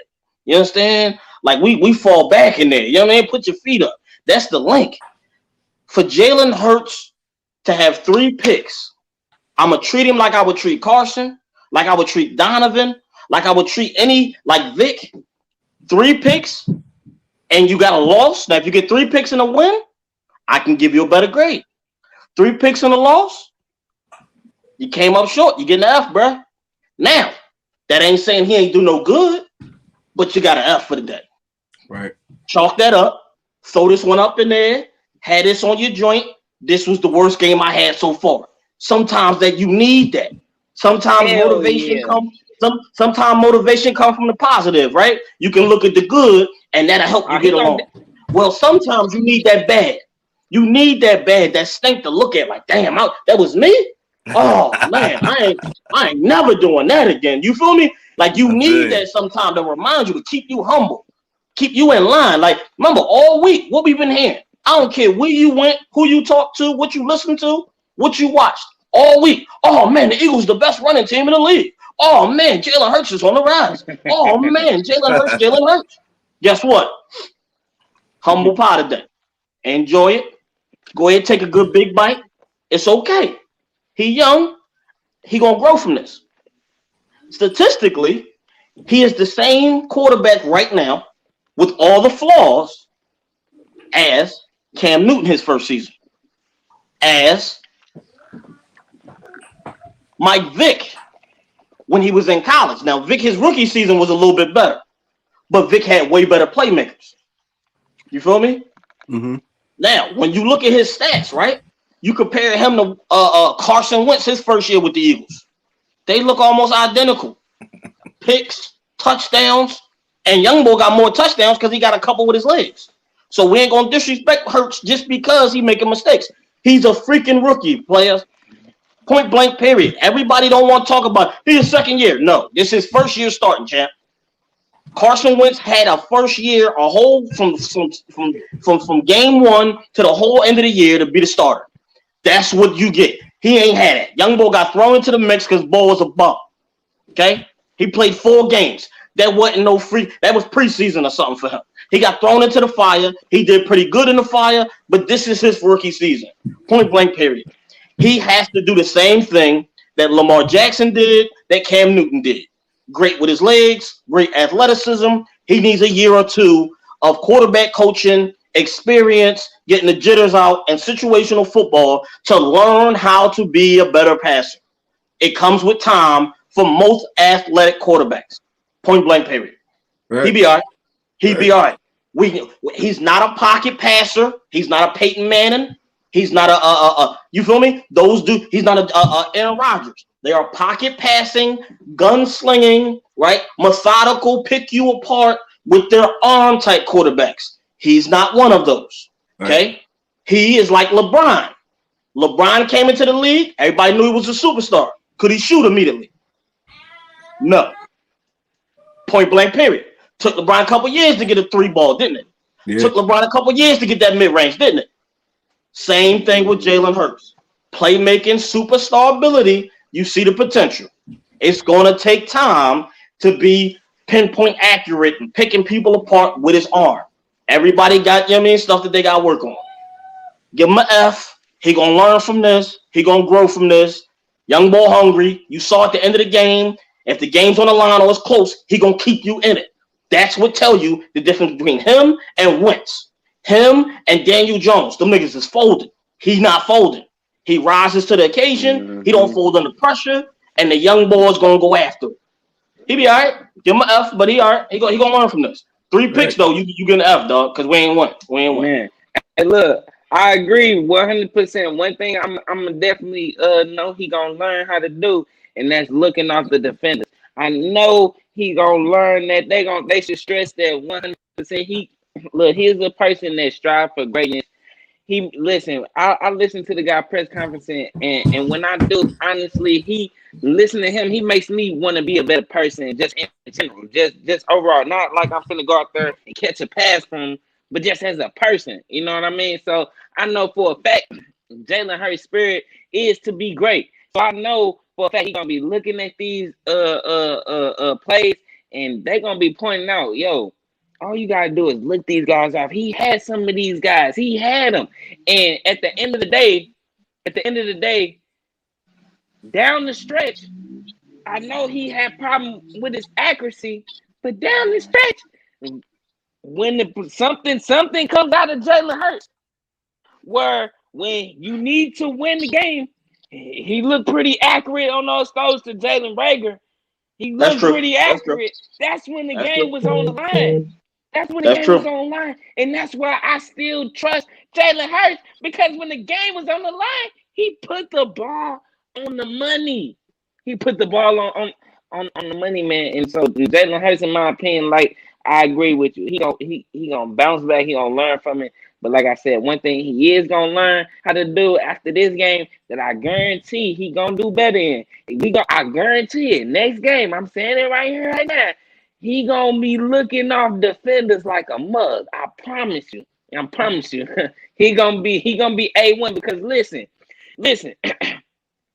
You understand? Like we fall back in there. You know what I mean? Put your feet up. That's the link. For Jalen Hurts to have 3 picks, I'm going to treat him like I would treat Carson, like I would treat Donovan, like I would treat like Vic. 3 picks, and you got a loss. Now, if you get 3 picks in a win, I can give you a better grade. 3 picks in a loss, you came up short. You getting an F, bro. Now, that ain't saying he ain't do no good, but you got an F for the day. Right. Chalk that up. Throw this one up in there. Had this on your joint. This was the worst game I had so far. Sometimes that you need that. Sometimes motivation comes. Sometimes motivation comes from the positive, right? You can look at the good, and that'll help you get along. Well, sometimes you need that bad. You need that bad, that stink to look at. Like, damn, that was me. Oh man, I ain't never doing that again. You feel me? Like you need that sometimes to remind you, to keep you humble, keep you in line. Like remember, all week what we've been hearing. I don't care where you went, who you talked to, what you listened to, what you watched all week. Oh man, the Eagles the best running team in the league. Oh man, Jalen Hurts is on the rise. Oh man, Jalen Hurts. Guess what? Humble pie today. Enjoy it. Go ahead, take a good big bite. It's okay. He young. He gonna grow from this. Statistically, he is the same quarterback right now with all the flaws as Cam Newton his first season, as Mike Vick when he was in college. Now, Vick, his rookie season was a little bit better, but Vick had way better playmakers. You feel me? Mm-hmm. Now, when you look at his stats, right, you compare him to Carson Wentz his first year with the Eagles. They look almost identical. Picks, touchdowns, and Young Boy got more touchdowns because he got a couple with his legs. So we ain't going to disrespect Hurts just because he making mistakes. He's a freaking rookie, players. Point blank, period. Everybody don't want to talk about his second year. No, this is his first year starting, champ. Carson Wentz had a first year, a whole from game 1 to the whole end of the year to be the starter. That's what you get. He ain't had it. Young Boy got thrown into the mix because Bo was a bum. Okay? He played 4 games. That wasn't no free. That was preseason or something for him. He got thrown into the fire. He did pretty good in the fire, but this is his rookie season. Point blank, period. He has to do the same thing that Lamar Jackson did, that Cam Newton did. Great with his legs, great athleticism. He needs a year or two of quarterback coaching, experience, getting the jitters out, and situational football to learn how to be a better passer. It comes with time for most athletic quarterbacks. Point blank, period. Right. He be all right. He be all right. He's not a pocket passer. He's not a Peyton Manning. He's not you feel me? He's not a Aaron Rodgers. They are pocket passing, gunslinging, right? Methodical, pick you apart with their arm type quarterbacks. He's not one of those. Okay. Right. He is like LeBron. LeBron came into the league. Everybody knew he was a superstar. Could he shoot immediately? No. Point blank, period. Took LeBron a couple years to get a 3-ball, didn't it? Yeah. Took LeBron a couple years to get that mid-range, didn't it? Same thing with Jalen Hurts. Playmaking, superstar ability, you see the potential. It's going to take time to be pinpoint accurate and picking people apart with his arm. Everybody got, stuff that they got to work on. Give him an F. He going to learn from this. He going to grow from this. Young boy hungry. You saw at the end of the game, if the game's on the line or it's close, he going to keep you in it. That's what tell you the difference between him and Wentz. Him and Daniel Jones. Them niggas is folding. He's not folding. He rises to the occasion. Mm-hmm. He don't fold under pressure. And the young boy's going to go after it. He be all right. Give him an F, but he all right. He going to learn from this. 3 picks, though, you get an F, dog, because we ain't won. Man. Hey, look, I agree 100%. One thing I'm definitely know he going to learn how to do, and that's looking off the defenders. I know he going to learn that they should stress that 100%. He's a person that strive for greatness. I listen to the guy press conference and when I do, honestly, he listen to him, he makes me want to be a better person just in general, just overall, not like I'm finna go out there and catch a pass from him, but just as a person, you know what I mean? So I know for a fact Jalen Hurts' spirit is to be great. So I know for a fact he's gonna be looking at these plays and they're gonna be pointing out, yo, all you gotta do is look these guys off. He had some of these guys. He had them. And at the end of the day, down the stretch, I know he had problem with his accuracy, but down the stretch, when something comes out of Jalen Hurts, where when you need to win the game, he looked pretty accurate on those throws to Jalen Reagor. He looked pretty accurate. That's when the game was on the line. That's when the game was on the line. And that's why I still trust Jalen Hurts, because when the game was on the line, he put the ball on the money. He put the ball on the money, man. And so Jalen Hurts, in my opinion, like, I agree with you. He gonna bounce back. He gonna learn from it. But like I said, one thing he is gonna learn how to do after this game that I guarantee he gonna do better in. I guarantee it. Next game, I'm saying it right here, right now. He gonna be looking off defenders like a mug. I promise you. he gonna be A1 because listen.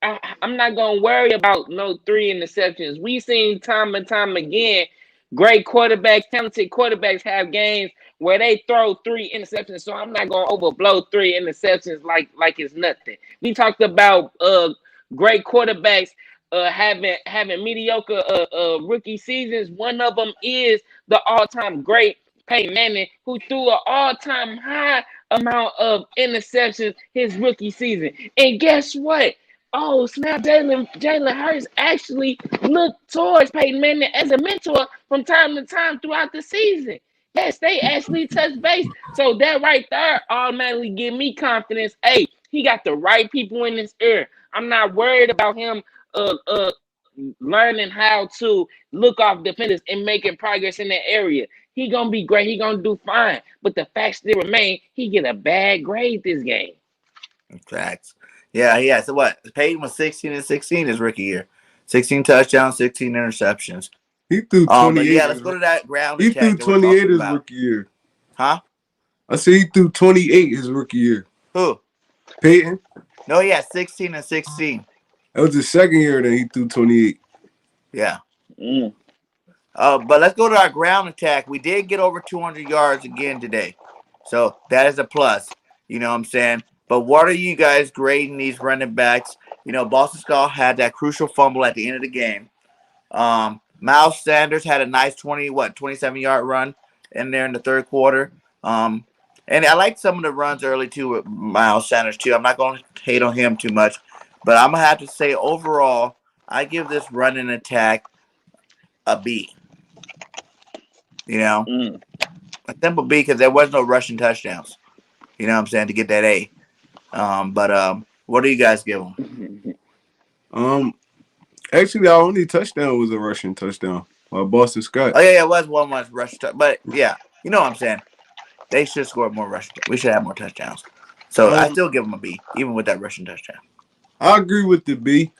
I'm not gonna worry about no 3 interceptions. We've seen time and time again, great quarterbacks, talented quarterbacks have games where they throw 3 interceptions. So I'm not gonna overblow 3 interceptions like it's nothing. We talked about great quarterbacks having mediocre rookie seasons. One of them is the all-time great Peyton Manning, who threw an all-time high amount of interceptions his rookie season. And guess what? Oh, snap, Jalen Hurts actually looked towards Peyton Manning as a mentor from time to time throughout the season. Yes, they actually touched base. So that right there automatically give me confidence. Hey, he got the right people in his ear. I'm not worried about him learning how to look off defenders and making progress in that area. He gonna be great. He gonna do fine. But the fact still remain, he get a bad grade this game. Facts. Yeah. So what? Peyton was 16-16 his rookie year. 16 touchdowns, 16 interceptions. He threw 28. Let's go to that ground. He threw 28 his rookie year. Huh? I said he threw 28 his rookie year. Who? Peyton. No, yeah, 16-16. That was his second year that he threw 28. Yeah. But let's go to our ground attack. We did get over 200 yards again today. So that is a plus. You know what I'm saying? But what are you guys grading these running backs Boston Scott had that crucial fumble at the end of the game. Miles Sanders had a nice 27-yard run in there in the third quarter. And I like some of the runs early too with Miles Sanders too. I'm not going to hate on him too much, but I'm gonna have to say overall, I give this running attack a B. A simple B because there was no rushing touchdowns. You know what I'm saying, to get that A. But what do you guys give them? Actually, our only touchdown was a rushing touchdown by Boston Scott. Oh yeah, it was one rushing touchdown. But yeah, you know what I'm saying. They should score more rushing. We should have more touchdowns. So I still give them a B, even with that rushing touchdown. I agree with the B.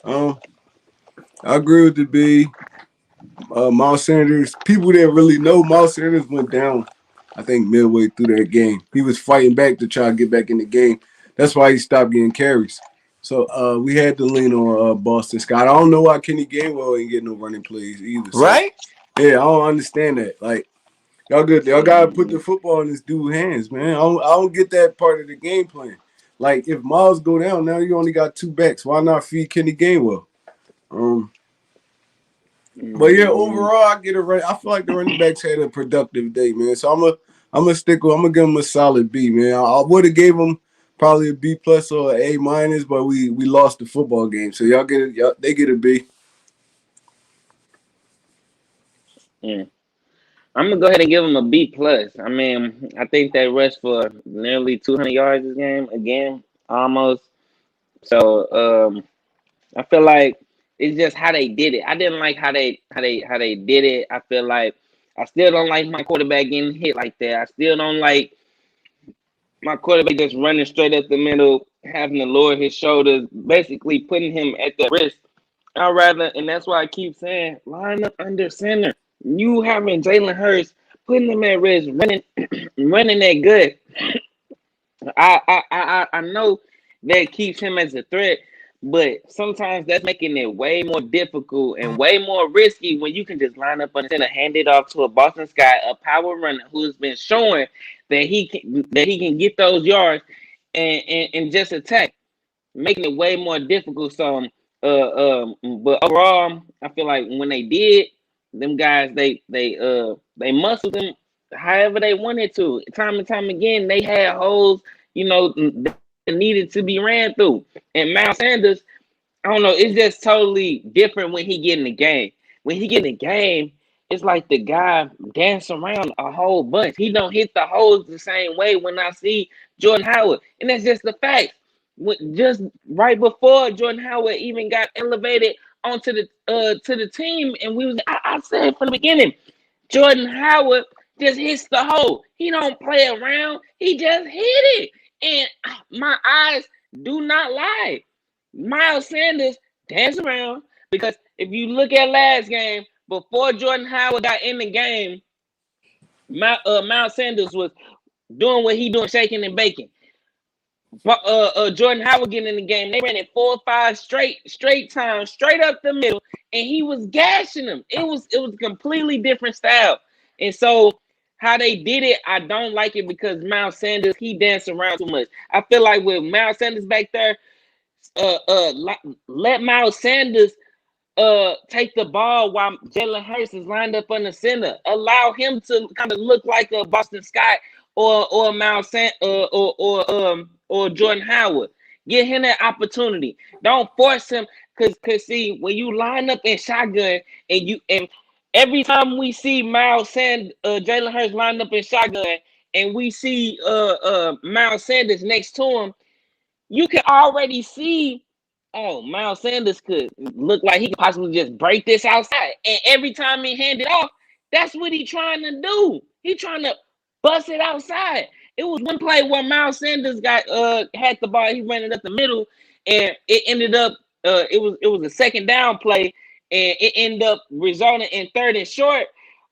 Miles Sanders, people that really know, Miles Sanders went down, I think, midway through that game. He was fighting back to try to get back in the game. That's why he stopped getting carries. So we had to lean on Boston Scott. I don't know why Kenny Gainwell ain't getting no running plays either. So, right? Yeah, I don't understand that. Like, y'all gotta put the football in this dude's hands, man. I don't get that part of the game plan. Like, if Miles go down, now you only got 2 backs. Why not feed Kenny Gainwell? But yeah, overall, I get it right. I feel like the running backs had a productive day, man. So I'm gonna give them a solid B, man. I would have gave them probably a B plus or an A minus, but we lost the football game. So they get a B. Yeah. I'm gonna go ahead and give them a B plus. I mean, I think they rushed for nearly 200 yards this game again, almost. So I feel like it's just how they did it. I didn't like how they did it. I feel like I still don't like my quarterback getting hit like that. I still don't like my quarterback just running straight up the middle, having to lower his shoulders, basically putting him at the risk. I'd rather, and that's why I keep saying, line up under center. You having Jalen Hurts, putting him at risk, running that good. I know that keeps him as a threat, but sometimes that's making it way more difficult and way more risky when you can just line up under center, hand it off to a Boston Scott, a power runner who's been showing that he can get those yards and just attack, making it way more difficult. So but overall, I feel like when they did, them guys they muscled them however they wanted to. Time and time again, they had holes, that needed to be ran through. And Miles Sanders, I don't know, it's just totally different when he get in the game. When he get in the game, it's like the guy dance around a whole bunch. He don't hit the holes the same way when I see Jordan Howard. And that's just the fact. Just right before Jordan Howard even got elevated onto the to the team, and I said from the beginning, Jordan Howard just hits the hole. He don't play around. He just hit it. And my eyes do not lie. Miles Sanders dance around, because if you look at last game, before Jordan Howard got in the game, Miles Sanders was doing what he doing, shaking and baking. But Jordan Howard getting in the game, they ran it 4 or 5 straight times, straight up the middle, and he was gashing them. It was a completely different style. And so how they did it, I don't like it, because Miles Sanders, he danced around too much. I feel like with Miles Sanders back there, let Miles Sanders take the ball while Jalen Hurts is lined up on the center. Allow him to kind of look like a Boston Scott or Miles or Jordan Howard. Give him that opportunity. Don't force him, because see, when you line up in shotgun and every time we see Jalen Hurts lined up in shotgun, and we see Miles Sanders next to him, you can already see, oh, Miles Sanders could look like he could possibly just break this outside. And every time he hand it off, that's what he's trying to do. He's trying to bust it outside. It was one play where Miles Sanders had the ball. He ran it up the middle, and it ended up it was a second down play, and it ended up resulting in 3rd and short.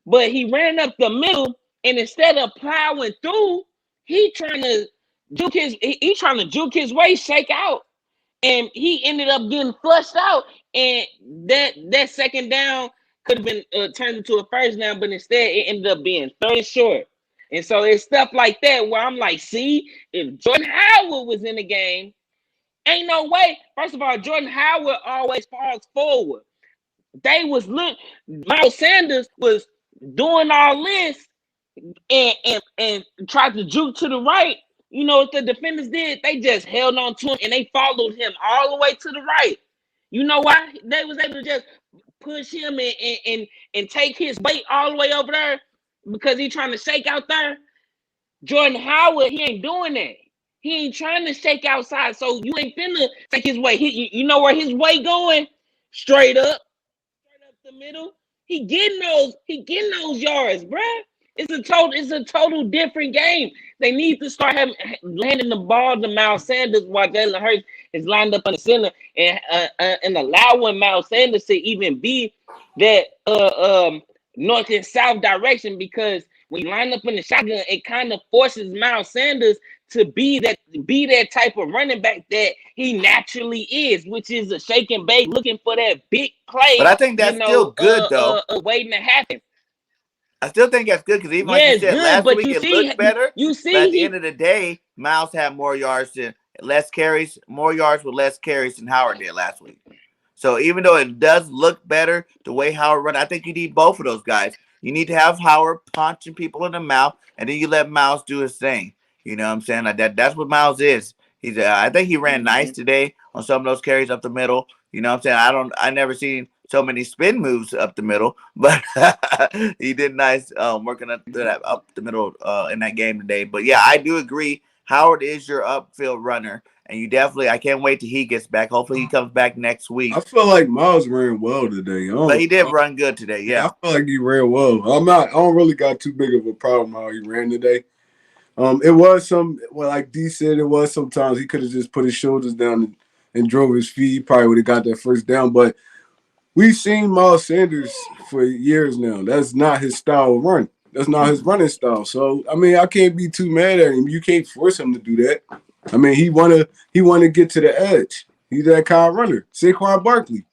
But he ran up the middle, and instead of plowing through, he trying to juke his way, shake out, and he ended up getting flushed out. And that second down could have been turned into a first down, but instead it ended up being 3rd and short. And so it's stuff like that where I'm like, see, if Jordan Howard was in the game Ain't no way. First of all, Jordan Howard always falls forward. Miles Sanders was doing all this and tried to juke to the right. You know what the defenders did? They just held on to him and they followed him all the way to the right. You know why? They was able to just push him and take his weight all the way over there because he trying to shake out there. Jordan Howard, he ain't doing that. He ain't trying to shake outside, so you ain't finna take his way. You know where his way going? Straight up the middle. He getting those yards, bruh. It's a total different game. They need to start landing the ball to Miles Sanders while Jalen Hurts is lined up in the center and allowing Miles Sanders to even be that north and south direction, because when you line up in the shotgun, it kind of forces Miles Sanders to be that type of running back that he naturally is, which is a shake and bake, looking for that big play. But I think that's still good, though. Waiting to happen. I still think that's good because even like you said last week, it looked better. You see, but at the end of the day, Miles had more yards more yards with less carries than Howard did last week. So even though it does look better the way Howard run, I think you need both of those guys. You need to have Howard punching people in the mouth, and then you let Miles do his thing. You know what I'm saying? Like that's what Miles is. He's I think he ran nice today on some of those carries up the middle. You know what I'm saying? I never seen so many spin moves up the middle, but he did nice working up the middle in that game today. But yeah, I do agree. Howard is your upfield runner, and you definitely. I can't wait till he gets back. Hopefully, he comes back next week. I feel like Miles ran well today. But he did run good today. Yeah, I feel like he ran well. I don't really got too big of a problem how he ran today. It was like D said, it was sometimes he could have just put his shoulders down and drove his feet. He probably would have got that first down. But we've seen Miles Sanders for years now. That's not his style of run. That's not his running style. So, I mean, I can't be too mad at him. You can't force him to do that. I mean, he wanna get to the edge. He's that kind of runner. Saquon Barkley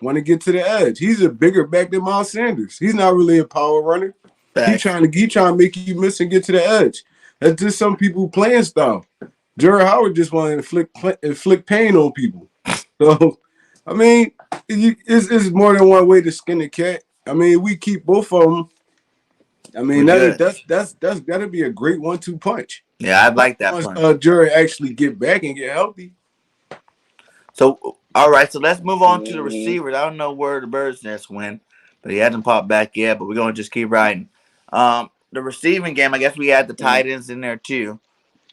want to get to the edge. He's a bigger back than Miles Sanders. He's not really a power runner. He's trying to make you miss and get to the edge. That's just some people playing style. Gerry Howard just wanted to inflict pain on people. So, I mean, it's more than one way to skin the cat. I mean, we keep both of them. I mean, that's got to be a great 1-2 punch. Yeah, I'd like that punch. Gerry actually get back and get healthy. So, all right, so let's move on to the receivers. I don't know where the Bird's Nest went, but he hasn't popped back yet, but we're going to just keep riding. The receiving game, I guess we had the tight ends in there too.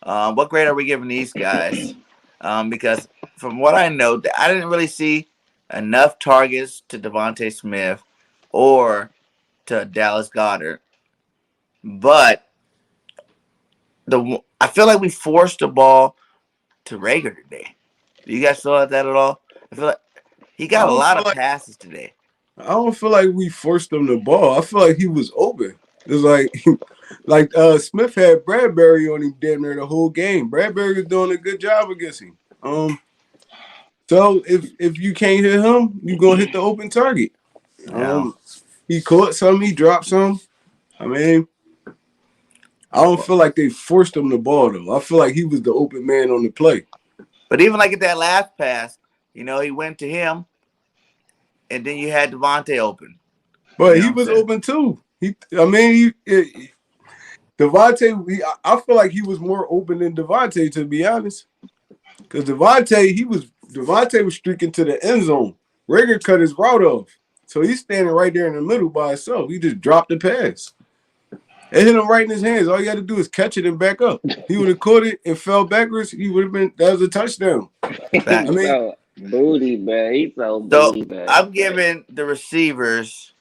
What grade are we giving these guys? Because from what I know, I didn't really see enough targets to Devontae Smith or to Dallas Goedert. But I feel like we forced the ball to Reagor today. Do you guys feel like that at all? I feel like he got a lot of passes today. I don't feel like we forced him the ball. I feel like he was open. It's like Smith had Bradbury on him damn near the whole game. Bradbury was doing a good job against him. So if you can't hit him, you're gonna hit the open target. He caught some, he dropped some. I mean, I don't feel like they forced him the ball though. I feel like he was the open man on the play. But even like at that last pass, he went to him, and then you had Devontae open. But he was open too. Devontae. I feel like he was more open than Devontae, to be honest. Because Devontae was streaking to the end zone. Reagor cut his route off, so he's standing right there in the middle by himself. He just dropped the pass. It hit him right in his hands. All you got to do is catch it and back up. He would have caught it and fell backwards. That was a touchdown. I mean, booty, man. He's so booty, man. I'm giving the receivers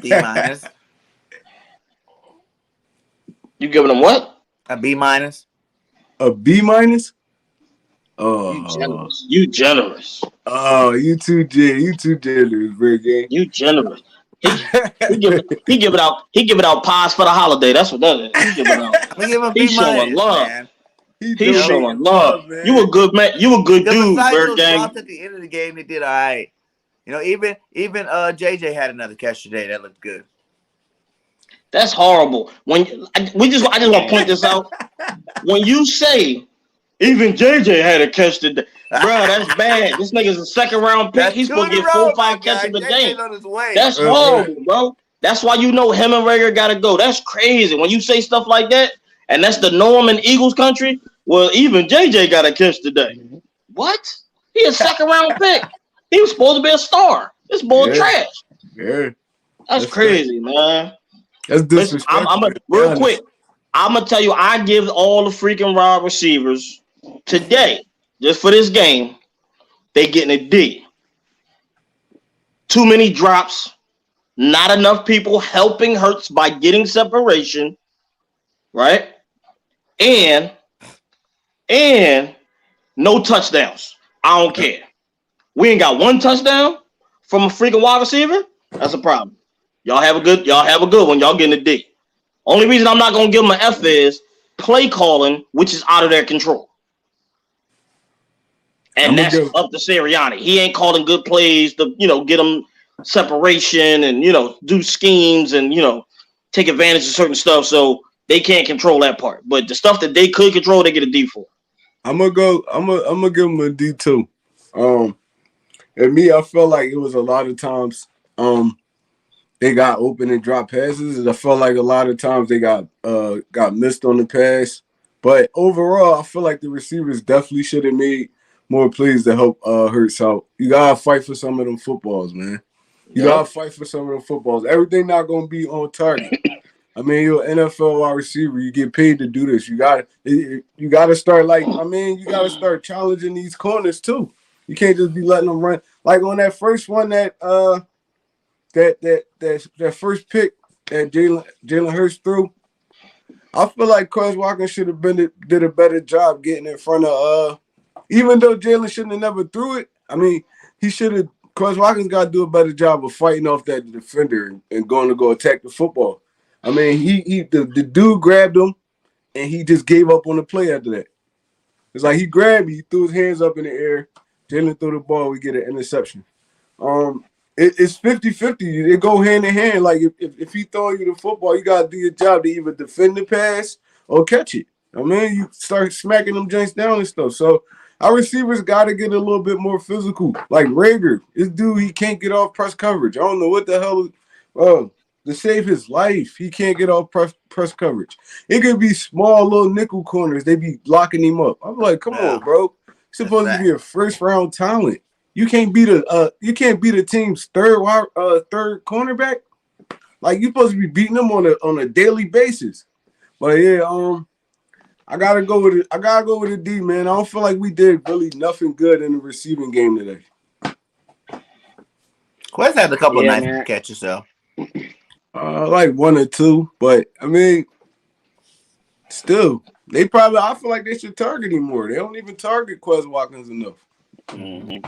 B minus. You giving them what? A B minus. A B minus? Oh, you generous. Oh, you too generous, BIRDGANG. You generous. He give it out pies for the holiday. That's what that is. He give it out. He's showing love. Man. He's showing love. Man. You a good man. You a good dude, BIRDGANG. At the end of the game, they did all right. Even JJ had another catch today that looked good. That's horrible. I just want to point this out. When you say even JJ had a catch today, bro, that's bad. This nigga's a second round pick. That's He's 2 supposed in to a get 4 row, or 5 my guy. catches a JJ's game. on his way. That's horrible, bro. That's why you know him and Rager gotta go. That's crazy. When you say stuff like that, and that's the norm in Eagles country. Well, even JJ got a catch today. What? He a second round pick. He was supposed to be a star. This boy trash. Yeah. That's crazy, man. That's Listen, disrespectful. real quick. I'm gonna tell you, I give all the freaking wide receivers today, just for this game, they getting a D. Too many drops, not enough people helping Hurts by getting separation, right? And no touchdowns. I don't care. We ain't got 1 touchdown from a freaking wide receiver. That's a problem. Y'all have a good one. Y'all getting a D. Only reason I'm not gonna give them an F is play calling, which is out of their control. And that's up to Sirianni. He ain't calling good plays to, get them separation and, do schemes and, take advantage of certain stuff. So they can't control that part. But the stuff that they could control, they get a D for. I'm gonna give them a D too. And me, I felt like it was a lot of times they got open and drop passes. And I felt like a lot of times they got missed on the pass. But overall, I feel like the receivers definitely should have made more plays to help Hurts out. You gotta fight for some of them footballs, man. You gotta fight for some of them footballs. Everything not gonna be on target. I mean, you're an NFL wide receiver. You get paid to do this. You gotta start you gotta start challenging these corners too. You can't just be letting them run. Like on that first one that first pick that Jalen Hurts threw. I feel like Quez Watkins should have did a better job getting in front of even though Jalen shouldn't have never threw it. I mean, he should have. Quez Watkins got to do a better job of fighting off that defender and going to go attack the football. I mean, the dude grabbed him and he just gave up on the play after that. It's like he grabbed me, he threw his hands up in the air. Jalen threw the ball, we get an interception. It's 50-50. They go hand in hand. Like if he throwing you the football, you gotta do your job to either defend the pass or catch it. I mean, you start smacking them joints down and stuff. So our receivers gotta get a little bit more physical. Like Rager, this dude, he can't get off press coverage. I don't know what the hell. To save his life, he can't get off press coverage. It could be small little nickel corners. They be locking him up. I'm like, come on, bro. You're supposed to be a first round talent. You can't be the team's third cornerback. Like you're supposed to be beating them on a daily basis. But yeah, I gotta go with a D, man. I don't feel like we did really nothing good in the receiving game today. Quest had a couple of nice catches though. Like 1 or 2, but I mean, still, I feel like they should target him more. They don't even target Quez Watkins enough. Mm-hmm.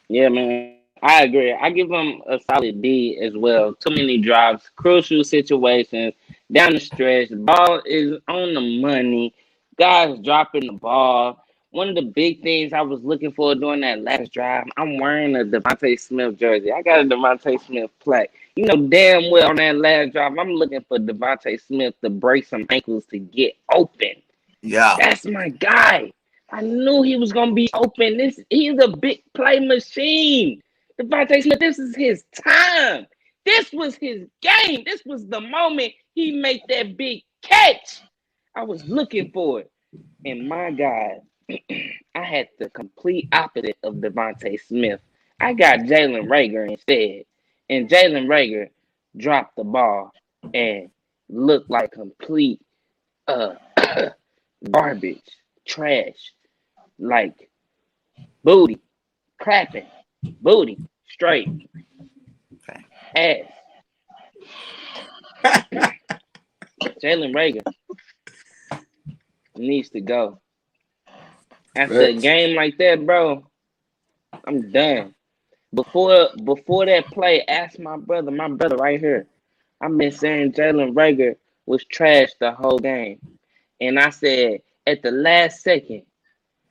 Yeah, man, I agree. I give them a solid D as well. Too many drops, crucial situations down the stretch. The ball is on the money. Guys dropping the ball. One of the big things I was looking for during that last drive, I'm wearing a Devontae Smith jersey. I got a Devontae Smith plaque. You know damn well on that last drive, I'm looking for Devontae Smith to break some ankles to get open. Yeah. That's my guy. I knew he was going to be open. He's a big play machine. Devontae Smith, this is his time. This was his game. This was the moment he made that big catch. I was looking for it. And my God, I had the complete opposite of Devontae Smith. I got Jalen Rager instead. And Jalen Rager dropped the ball and looked like complete garbage, trash, like booty, clapping, booty, straight, ass. Jalen Rager needs to go. After a game like that, bro, I'm done. Before that play, ask my brother right here. I've been saying Jalen Rager was trash the whole game. And I said at the last second,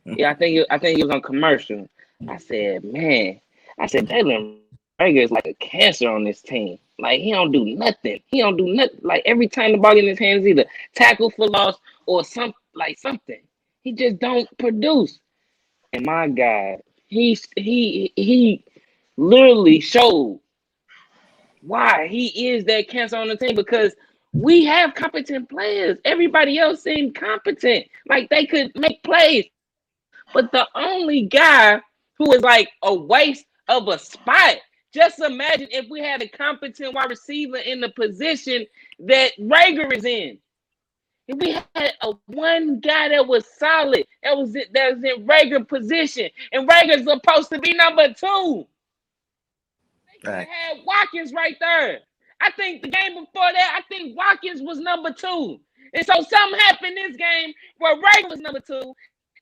I think it was on commercial. I said, Jalen Rager is like a cancer on this team. Like he don't do nothing. He don't do nothing. Like every time the ball in his hands, either tackle for loss or something. He just don't produce. And my God, he literally showed why he is that cancer on the team, because we have competent players. Everybody else seemed competent. Like they could make plays. But the only guy who is like a waste of a spot. Just imagine if we had a competent wide receiver in the position that Rager is in. If we had one guy that was solid, that was in Rager position, and Rager's supposed to be number 2. They could have had Watkins right there. I think the game before that, I think Watkins was number 2. And so something happened this game where Rager was number 2,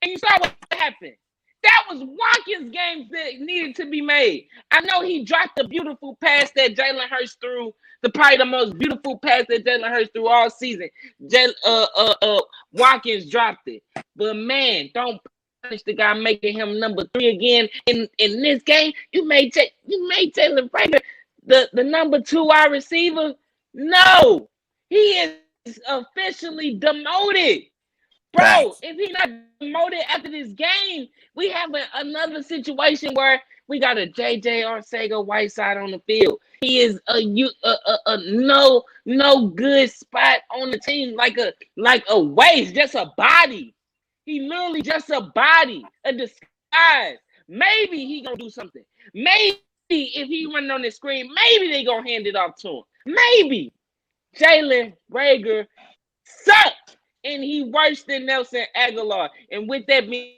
and you saw what happened. That was Watkins' game that needed to be made. I know he dropped the beautiful pass that Jalen Hurts threw, probably the most beautiful pass that Jalen Hurts threw all season. Watkins dropped it. But man, don't punish the guy making him number 3 again. In this game, you made Jalen Rager the number 2 wide receiver. No, he is officially demoted. Bro, if he's not demoted after this game, we have another situation where we got a JJ Arcega-Whiteside on the field. He is a no good spot on the team, like a waste, just a body. He literally just a body, a disguise. Maybe he gonna do something. Maybe if he running on the screen, maybe they gonna hand it off to him. Maybe. Jalen Rager sucked. And he worse than Nelson Aguilar. And with that being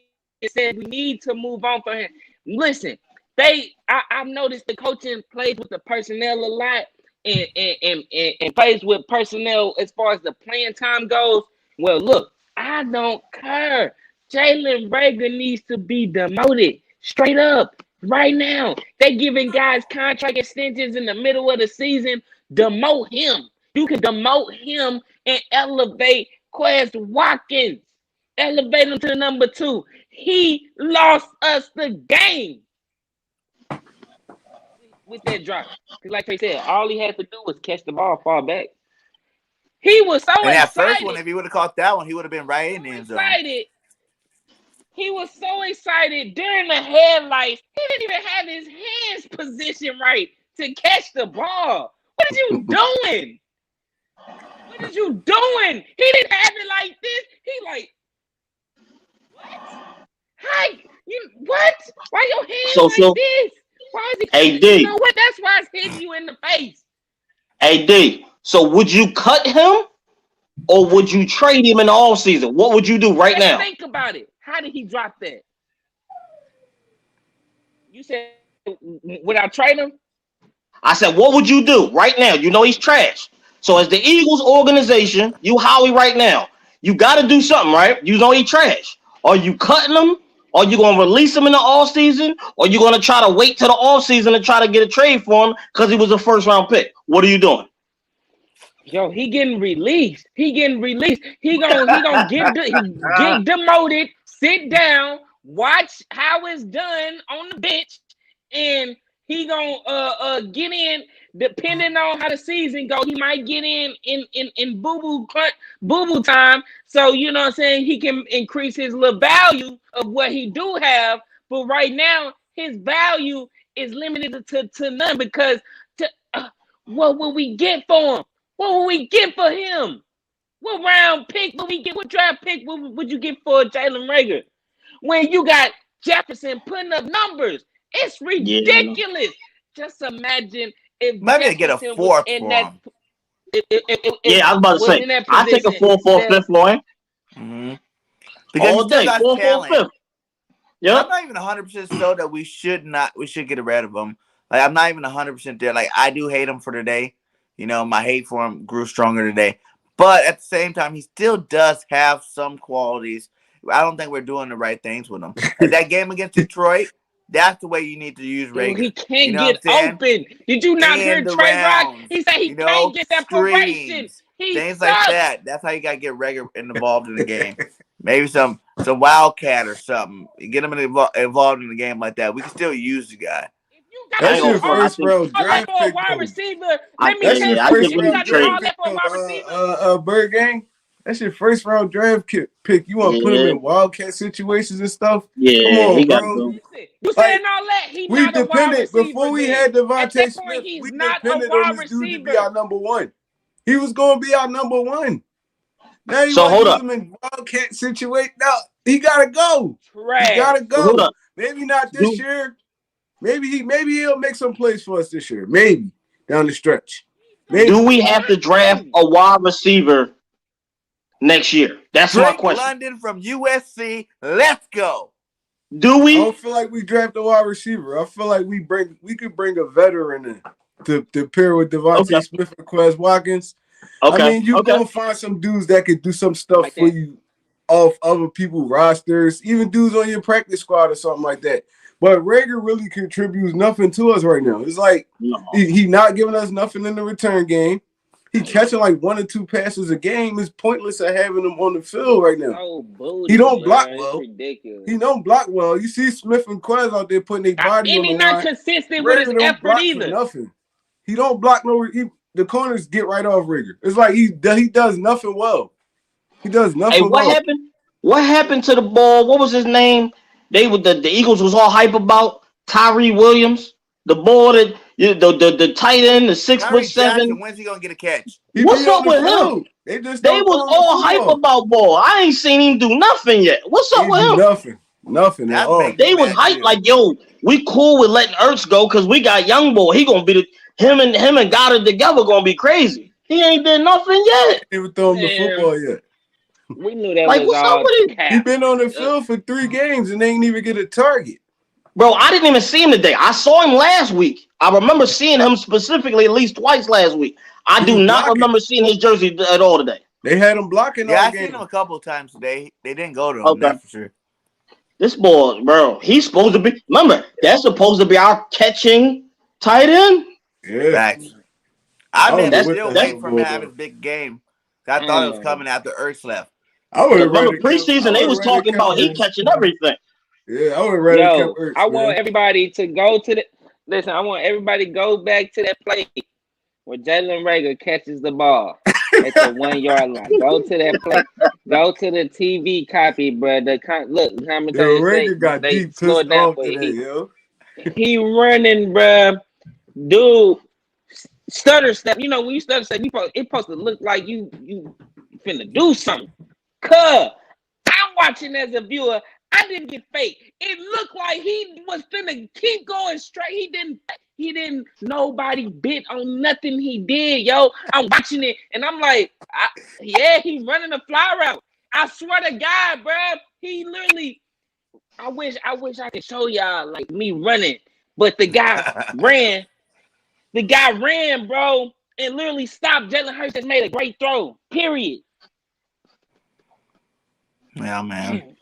said, we need to move on for him. Listen, I've noticed the coaching plays with the personnel a lot and plays with personnel as far as the playing time goes. Well, look, I don't care. Jalen Rager needs to be demoted straight up right now. They giving guys contract extensions in the middle of the season. Demote him. You can demote him and elevate Quez Watkins. Elevate him to the number 2. He lost us the game with that drop. Because like they said, all he had to do was catch the ball, fall back. He was so excited. That first one, if he would have caught that one, he would have been right in the end zone. He was so excited during the headlights. He didn't even have his hands positioned right to catch the ball. What are you doing? What are you doing? He didn't have it like this. He like, what? Hi, what? Why your hands like this? Why is he? AD. You know what? That's why it's hitting you in the face. AD. So would you cut him, or would you trade him in the offseason? What would you do right now? Think about it. How did he drop that? You said, would I trade him? I said, what would you do right now? You know he's trash. So as the Eagles organization, you Howie right now, you got to do something, right? You know he trash. Are you cutting him? Are you going to release him in the offseason? Or are you going to try to wait till the offseason and try to get a trade for him because he was a first-round pick? What are you doing? Yo, he getting released. He gonna get demoted, sit down, watch how it's done on the bench, and he gonna get in. Depending on how the season go, he might get in boo-boo time. So, you know what I'm saying, he can increase his little value of what he do have. But right now, his value is limited to none because what will we get for him? What will we get for him? What round pick will we get? What draft pick would you get for Jalen Rager? When you got Jefferson putting up numbers, it's ridiculous. Just imagine if maybe get a 4th for him. I was about to say, I take a 4th, 5th for him. Mm-hmm. Because all day, 4th, 5th. Yeah, I'm not even 100% sure that we should get rid of him. Like I'm not even 100% there. Like I do hate him for today. You know, my hate for him grew stronger today. But at the same time, he still does have some qualities. I don't think we're doing the right things with him. That game against Detroit, that's the way you need to use Rager. He can't get open. Did you not hear Trey Rock? He said he can't get separation. Things like that. That's how you got to get Rager involved in the game. Maybe some Wildcat or something. Get him involved in the game like that. We can still use the guy. If you gotta That's do your all first round that draft for a pick, wide though. receiver. I Let me That's tell your you I something. first get If what you you round gotta do trade. all draft pick, that for a wide receiver, Bird Gang. That's your first round draft pick. You want to put him Yeah, in wildcat situations and stuff? Come yeah, he on, got to bro. go. listen, you saying Like all that, he we not a wide depended receiver before we then. had At that Devontae point, Smith. he's We not a depended on wide this dude to be our receiver. number one. He was going to be our number one. Now you So want to hold use up, him in wildcat situation? No, he gotta go. He Trash. gotta hold go. up. Maybe not this Do year. Maybe he'll make some plays for us this year. Maybe down the stretch. do Maybe. we have to draft a wide receiver next year? That's my Drake question. London from USC. Let's go. Do I we? don't feel like we draft a wide receiver. I feel like we could bring a veteran in to pair with Okay, Devontae Smith and Quez Watkins. I okay, mean, you okay. gonna find some dudes that could do some stuff Like for that. you off other people's rosters, even dudes on your practice squad or something like that. But Rager really contributes nothing to us right now. It's like No. he not giving us nothing in the return game. He catching like 1 or 2 passes a game. It's pointless of having him on the field right now. So booty, He don't block bro. It's well. ridiculous. He don't block well. You see Smith and Quez out there putting their body And on the he not line. consistent with his Rager don't effort block for either. nothing. He don't block no. The corners get right off Rager. It's like he does nothing well. He does Hey, nothing what well. happened? What happened to the ball? What was his name? They were the Eagles was all hype about Tyree Williams, the ball that the tight end, the Kyrie Jackson, 6'7". when's he gonna get a catch? He What's be up on the with him? field. They just They don't was throw him the all hype football. about ball. I ain't seen him do nothing yet. What's up He with do him? nothing at That all. makes me They was mad hype too. like, yo, we cool with letting Ertz go because we got young boy. He gonna be him and Goddard together gonna be crazy. He ain't did nothing yet. They even throw him the Man, football yet. we knew that Like, was what's up all with him? He cap. been on the field for 3 games and they ain't even get a target. Bro, I didn't even see him today. I saw him last week. I remember seeing him specifically at least twice last week. I He do was not blocking. remember seeing his jersey at all today. They had him blocking Yeah, all I seen him game. a couple of times today. They didn't go to him, Okay. that's for sure. This boy, bro, he's supposed to be. Remember, that's supposed to be our catching tight end. Yeah. Facts. I I've don't been know That's what the still hell waiting was for him to going have on. his big game. I thought it was coming after Ertz left. I would have remember rather kept. I preseason they would was have rather talking kept about he Ertz. catching everything. Yeah, I would have rather kept Yo, Ertz, I man. want everybody to go to the listen. I want everybody to go back to that play where Jalen Rager catches the ball at the 1 yard line. Go to that play. Go to the TV copy, bro. The Yo, commentators say Rager got they deep slow it pissed down off for today, you. yo. He running, bro. Dude, stutter step. You know when you stutter step, it's supposed to look like you finna do something. Cuz I'm watching as a viewer. I didn't get fake. It looked like he was finna keep going straight. He didn't nobody bit on nothing he did, yo. I'm watching it and I'm like, yeah, he's running a fly route. I swear to God, bro. He literally, I wish I could show y'all like me running, but the guy ran. The guy ran, bro, and literally stopped. Jalen Hurts just made a great throw. Period. Yeah, man.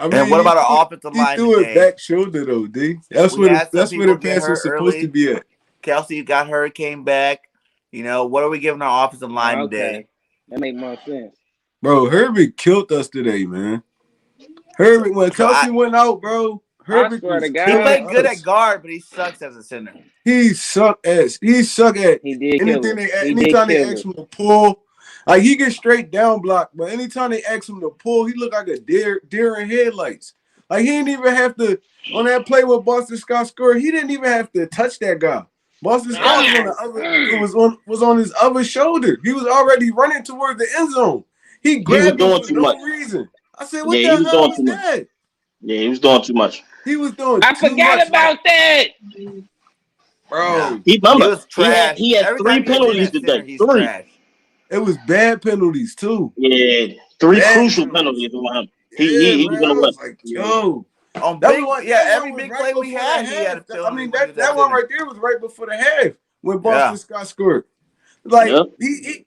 I mean, And what about our offensive line threw it today? back shoulder though, D. That's We where had some the people get pass was hurt supposed early. to be at. Kelsey got hurt, came back. You know, what are we giving our offensive line today? Okay, that make more sense. Bro, Herbert killed us today, man. Herbert, when Kelsey went out, bro, Herbert swear to was God. He killing played good us. at guard, but he sucks as a center. He suck at He did kill anything us. anytime they ask him to pull. Like he gets straight down block, but anytime they ask him to pull, he look like a deer in headlights. Like he didn't even have to on that play with Boston Scott scored. He didn't even have to touch that guy. Boston Scott was on the other was on his other shoulder. He was already running towards the end zone. He grabbed him for no reason. I said, "What the hell was that?" Yeah, he was doing too much. He was doing. I forgot about that, bro. He was trash. He had Every 3 time he penalties gets in at center, today. he's 3. trash. It was bad penalties too. Yeah, 3 Bad crucial penalties. penalties on him. Yeah, He was man. I gonna was win. like, yo. On That big, one, every was big right play we before had, the he had a half. penalty. I mean, when he was that at one center. right there was right before the half when Boston Yeah. Scott scored. Like Yep.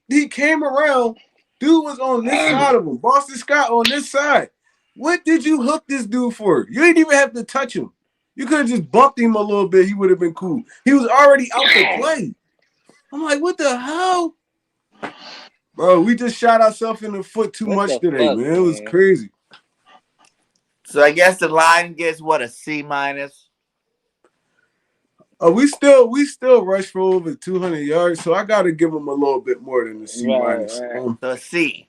he came around. Dude was on this side of him. Boston Scott on this side. What did you hook this dude for? You didn't even have to touch him. You could have just bumped him a little bit. He would have been cool. He was already out to play. I'm like, what the hell? Bro, we just shot ourselves in the foot too much today, man. It was crazy. So I guess the line gets what, a C-. We still rush for over 200 yards, so I got to give him a little bit more than the C minus. Right. So a C.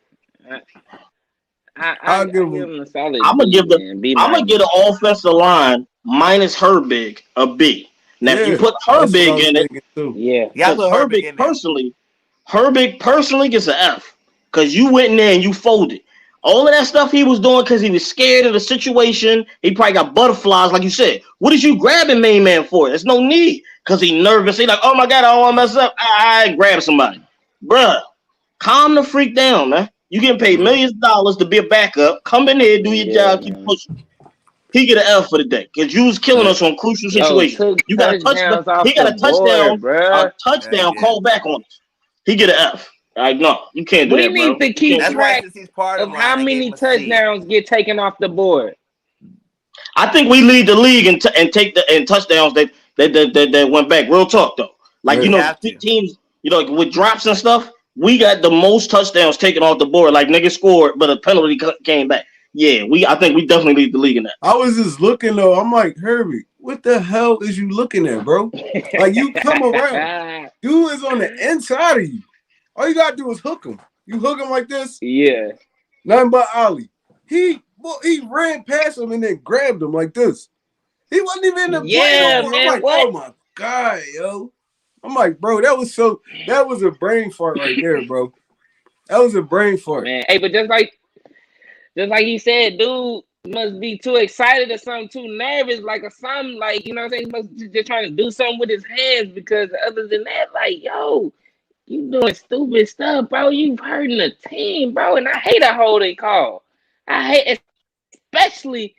I I'll give give him. him a solid I'm gonna B, give the man. B I'm gonna minus. get an offensive line minus Herbig a B. Now, if you Yeah, put that's what I Herbig was in it, thinking too. Yeah. Yeah, I because put Herbig in there. Herbig personally gets an F because you went in there and you folded. All of that stuff he was doing because he was scared of the situation. He probably got butterflies, like you said. What did you grabbing main man for? There's no need because he nervous. He like, oh my God, I don't want to mess up. I grab somebody. Bruh, calm the freak down, man. You getting paid Yeah. millions of dollars to be a backup. Come in here, do your Yeah, job, keep man. pushing. He get an F for the day because you was killing us on crucial Yo, situations. took You got a touchdown. touchdowns off He got the a board, a bruh. Yeah, he touchdown did. call back on us. He get an F. Like, no, you can't do We that, need bro. to You keep can't do That's that. why track since he's part of of the how line, I gave many him a C. touchdowns get taken off the board. I think we lead the league and take the and touchdowns that went back. Real talk though. Like We Yeah. have to. teams, like with drops and stuff, we got the most touchdowns taken off the board. Like niggas scored, but a penalty came back. Yeah, I think we definitely lead the league in that. I was just looking though. I'm like, Herbie, what the hell is you looking at, bro? Like you come around, dude is on the inside of you. All you gotta do is hook him. You hook him like this, Yeah. nothing but Ollie. He ran past him and then grabbed him like this. He wasn't even in the play no Yeah, more. I'm man. like, What? oh my God, yo. I'm like, bro, that was a brain fart right there, bro. That was a brain fart. Man, hey, but just like he said, dude must be too excited or something, too nervous, like or something, like, you know what I'm saying? He must just trying to do something with his hands because other than that, like, yo, you doing stupid stuff, bro. You hurting the team, bro. And I hate a holding call. I hate, especially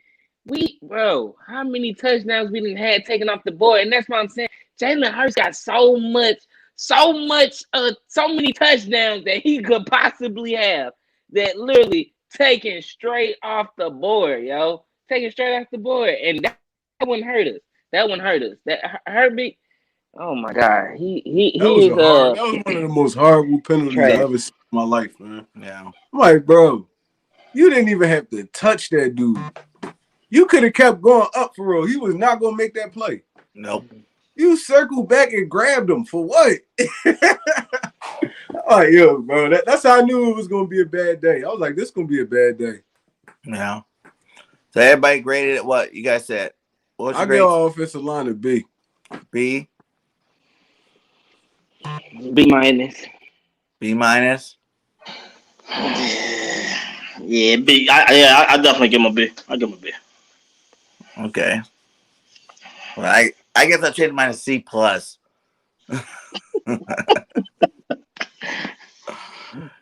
bro, how many touchdowns we done had taken off the board? And that's what I'm saying. Jalen Hurts got so many touchdowns that he could possibly have that literally taken straight off the board, yo. Taking straight off the board. And that wouldn't hurt us. That wouldn't hurt us. That hurt me. Oh my God. He That was is that was one of the most horrible penalties trash. I ever seen in my life, man. Yeah. I'm like, bro, you didn't even have to touch that dude. You could have kept going up for real. He was not gonna make that play. Nope. You circled back and grabbed him for what? I'm like, yo, bro, that's how I knew it was gonna be a bad day. I was like, this is gonna be a bad day. Yeah. So everybody graded it. What you guys said? What's I your give grade? our offensive line a B. B. B minus. B minus. Yeah, B. I definitely give him a B. I give him a B. Okay. Well, I guess I'll change mine to C plus.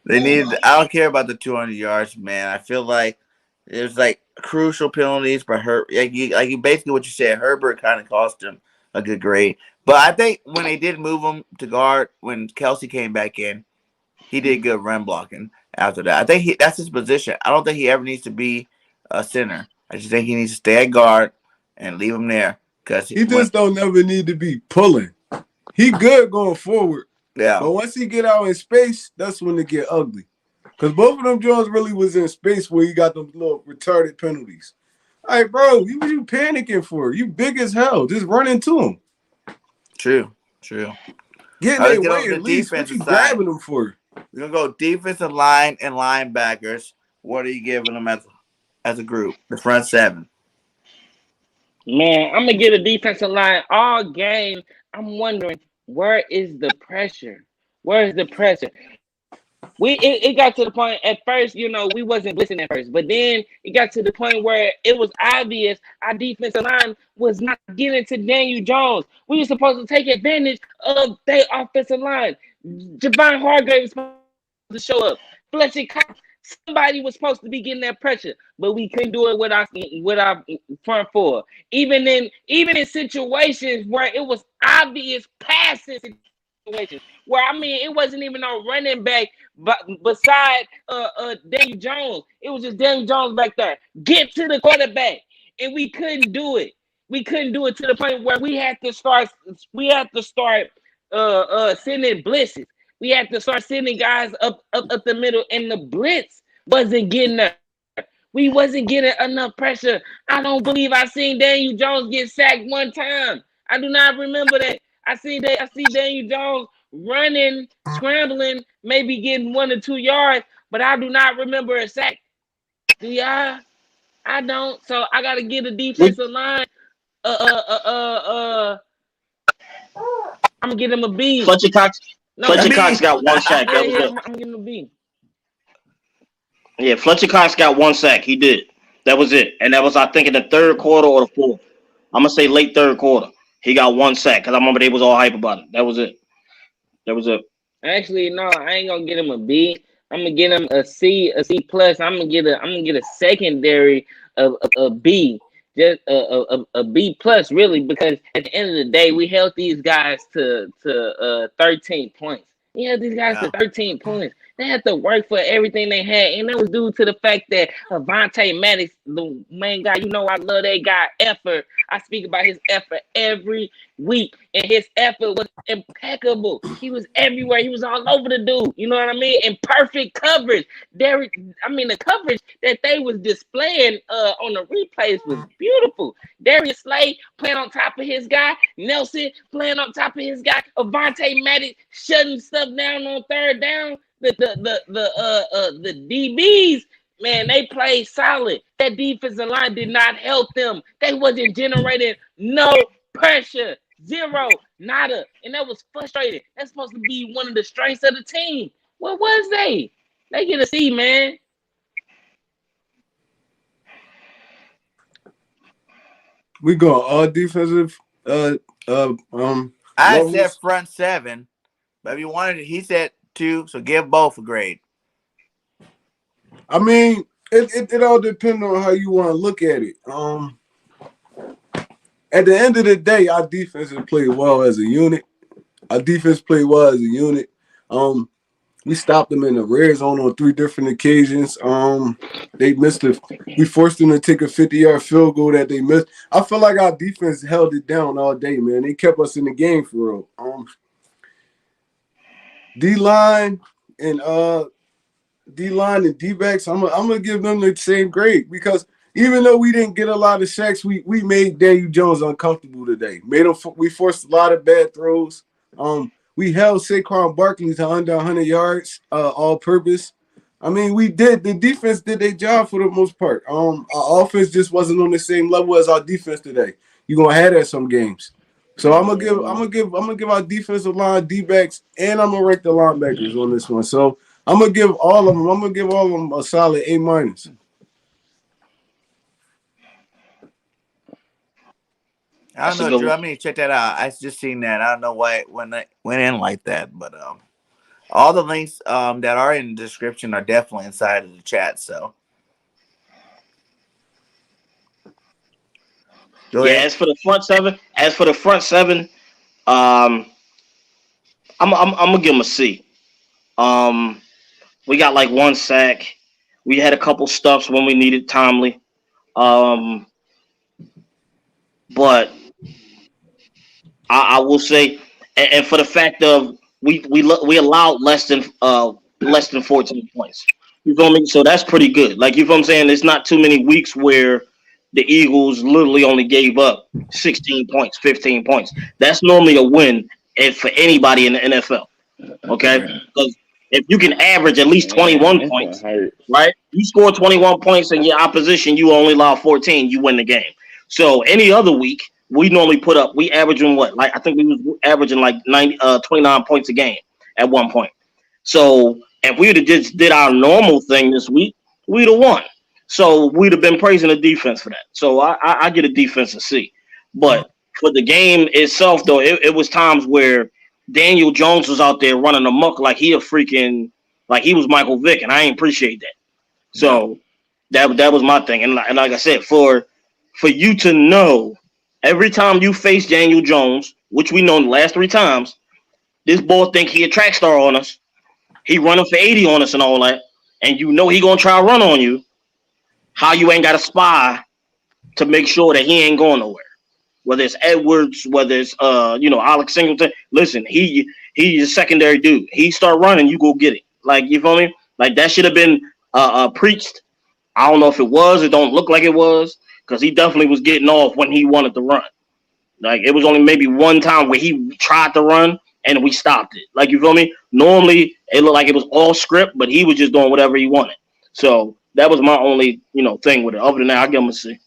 They needed. I don't care about the 200 yards, man. I feel like there's like crucial penalties, but like basically what you said, Herbert kind of cost him a good grade. But I think when they did move him to guard, when Kelsey came back in, he did good run blocking after that. I think that's his position. I don't think he ever needs to be a center. I just think he needs to stay at guard and leave him there because He just don't never need to be pulling. He good going forward. Yeah. But once he get out in space, that's when it get ugly. Because both of them Jones really was in space where he got them little retarded penalties. All right, bro, what you panicking for? You big as hell. Just run into him. True. Get in Let's their get way on the at least. What defensive you side. grabbing them for? We're gonna go defensive line and linebackers. What are you giving them as a group? The front seven. Man, I'm gonna get a defensive line all game. I'm wondering, where is the pressure? Where is the pressure? It got to the point at first, we wasn't blitzing at first, but then it got to the point where it was obvious our defensive line was not getting to Daniel Jones. We were supposed to take advantage of their offensive line. Javon Hargrave was supposed to show up. Fletcher Cox, somebody was supposed to be getting that pressure, but we couldn't do it with our front four. Even in situations where it was obvious passing situations, where it wasn't even no running back, but beside Daniel Jones, it was just Daniel Jones back there. Get to the quarterback, and we couldn't do it. We couldn't do it to the point where we had to start sending blitzes. We had to start sending guys up the middle, and the blitz wasn't getting there. We wasn't getting enough pressure. I don't believe I seen Daniel Jones get sacked one time. I do not remember that. I see Daniel Jones running, scrambling, maybe getting 1 or 2 yards, but I do not remember a sack. Do y'all? I don't. So I gotta get a defensive line. I'm gonna get him a B. Fletcher Cox. No, Fletcher Cox got 1 sack. That was it. I'm giving him a B. Yeah, Fletcher Cox got 1 sack. He did. That was it. And that was, I think, in the 3rd quarter or the 4th. I'm going to say late 3rd quarter. He got 1 sack because I remember they was all hype about it. That was it. That was it. Actually, no, I ain't gonna get him a B. I'm gonna get him a C plus. I'm gonna get a secondary of a B, just a B plus, really, because at the end of the day, we held these guys to 13 points. We held these guys to 13 points. They had to work for everything they had, and that was due to the fact that Avonte Maddox, the main guy, you know, I love that guy effort. I speak about his effort every week, and his effort was impeccable. He was everywhere. He was all over the dude. You know what I mean? In perfect coverage. The coverage that they was displaying on the replays was beautiful. Darius Slay playing on top of his guy. Nelson playing on top of his guy. Avonte Maddox shutting stuff down on 3rd down. The DBs, man, they played solid. That defensive line did not help them. They wasn't generating no pressure, zero, nada, and that was frustrating. That's supposed to be one of the strengths of the team. What was they? They get a C, man. We going all defensive. I levels? said front 7, but if you wanted it, he said 2, so give both a grade. I mean, it all depends on how you want to look at it. At the end of the day, our defense has played well as a unit. We stopped them in the red zone on 3 different occasions. We forced them to take a 50-yard field goal that they missed. I feel like our defense held it down all day, man. They kept us in the game for real. D-line and D-backs, I'm gonna give them the same grade because even though we didn't get a lot of sacks, we made Daniel Jones uncomfortable today. We forced a lot of bad throws. We held Saquon Barkley to under 100 yards, all purpose. I mean, the defense did their job for the most part. Our offense just wasn't on the same level as our defense today. You're gonna have that some games. So I'm gonna give our defensive line, D-backs, and I'm gonna rank the linebackers on this one. So I'm gonna give all of them a solid A-. I don't know, Drew. I mean, check that out. I just seen that. I don't know why it went in like that, but all the links that are in the description are definitely inside of the chat. So, as for the front seven, I'm gonna give them a C. We got like 1 sack. We had a couple stuffs when we needed timely. But I will say, and for the fact of we allowed less than 14 points. You feel me? So that's pretty good. Like, you feel what I'm saying? It's not too many weeks where the Eagles literally only gave up 16 points, 15 points. That's normally a win for anybody in the NFL. Okay? Because if you can average at least 21 points, right? You score 21 points in your opposition, you only allow 14, you win the game. So any other week, we normally we averaging what? Like, I think we was averaging like 29 points a game at one point. So if we would have just did our normal thing this week, we'd have won. So we'd have been praising the defense for that. So I get a defense a C. But for the game itself, though, it was times where Daniel Jones was out there running amok like he was Michael Vick, and I ain't appreciate that. So that was my thing. And like I said, for you to know, every time you face Daniel Jones, which we know the last 3 times, this boy think he a track star on us. He running for 80 on us and all that, and you know he gonna try to run on you. How you ain't got a spy to make sure that he ain't going nowhere? Whether it's Edwards, whether it's Alex Singleton. Listen, he's a secondary dude. He start running, you go get it. Like, you feel me? Like, that should have been preached. I don't know if it was. It don't look like it was, because he definitely was getting off when he wanted to run. Like it was only maybe one time where he tried to run and we stopped it. Like you feel me? Normally it looked like it was all script, but he was just doing whatever he wanted. So that was my only, thing with it. Other than that, I give him a C.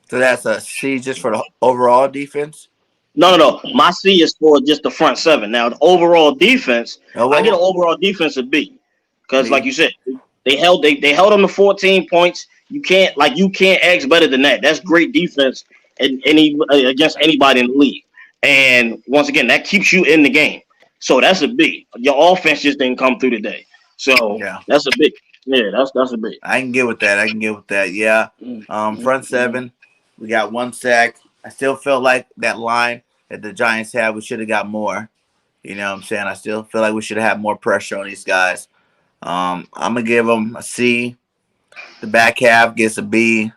So that's a C just for the overall defense. No. My C is for just the front seven. Now the overall defense, I get an overall defense a B. Because like you said, they held them to 14 points. You can't ask better than that. That's great defense against anybody in the league. And once again, that keeps you in the game. So that's a B. Your offense just didn't come through today. So that's a B. Yeah, that's a B. I can get with that. Yeah. Front seven, we got 1 sack. I still feel like that line that the Giants had, we should have got more. You know what I'm saying? I still feel like we should have had more pressure on these guys. I'm gonna give them a C. The back half gets a B.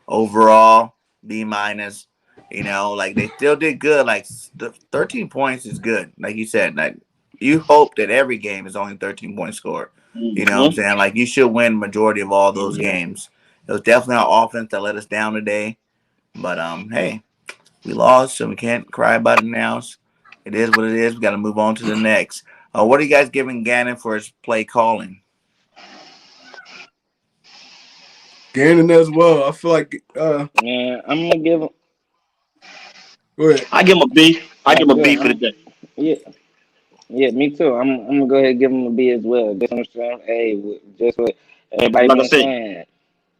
Overall, B minus. Like they still did good. Like the 13 points is good. Like you said, like you hope that every game is only 13 point score. You know what I'm saying? Like you should win majority of all those games. It was definitely our offense that let us down today. But hey, we lost, so we can't cry about it now. It is what it is. We got to move on to the next. What are you guys giving Gannon for his play calling? Gannon as well. I feel like Man, I'm gonna give him. Go ahead. I give him a B. I give him a B for the day. Yeah, me too. I'm gonna go ahead and give him a B as well. Just on strong A, just what everybody been saying.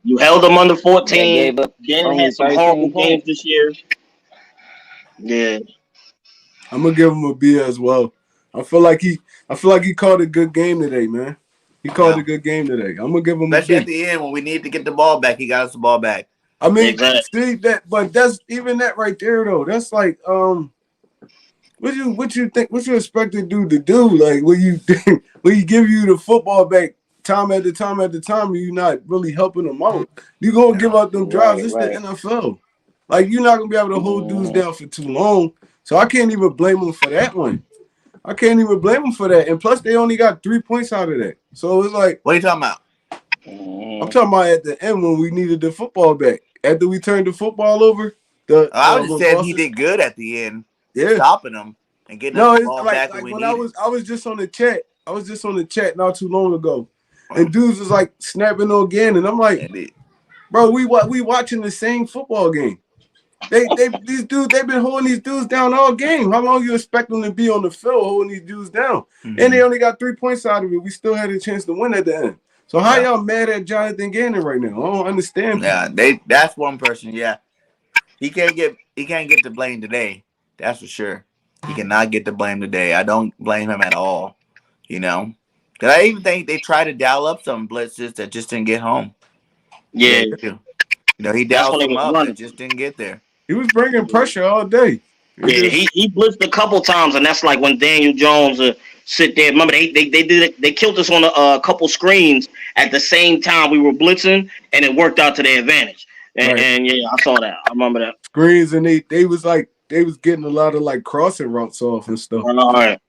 You held them under 14. Gave up Gannon had some horrible games this year. Yeah. I'm gonna give him a B as well. I feel like he called a good game today, man. He called a good game today. I'm gonna give him especially a B. at the end when we need to get the ball back. He got us the ball back. I mean, see that, but that's even that right there though. That's like what you think? What you expect the dude to do? Like when you give you the football back time after time after time, and you're not really helping them out. You gonna give out them drives. It's the NFL. Like you're not gonna be able to hold dudes down for too long. So I can't even blame them for that one. I can't even blame them for that. And plus, they only got 3 points out of that. So it's like, what are you talking about? I'm talking about at the end when we needed the football back. After we turned the football over, I was just saying he did good at the end, stopping them and getting the ball back when I was just on the chat. I was just on the chat not too long ago, and dudes was like snapping on again, and I'm like, bro, we watching the same football game. These dudes, they've been holding these dudes down all game. How long you expect them to be on the field holding these dudes down? And they only got 3 points out of it. We still had a chance to win at the end. So how y'all mad at Jonathan Gannon right now? I don't understand. Yeah, that's one person. Yeah, he can't get the blame today. That's for sure. He cannot get the blame today. I don't blame him at all. Because I even think they tried to dial up some blitzes that just didn't get home. Yeah, he dialed them up and just didn't get there. He was bringing pressure all day. Yeah, he blitzed a couple times, and that's like when Daniel Jones sit there. Remember, they killed us on a couple screens at the same time we were blitzing, and it worked out to their advantage. And yeah, I saw that. I remember that screens, and they was getting a lot of like crossing routes off and stuff. All right.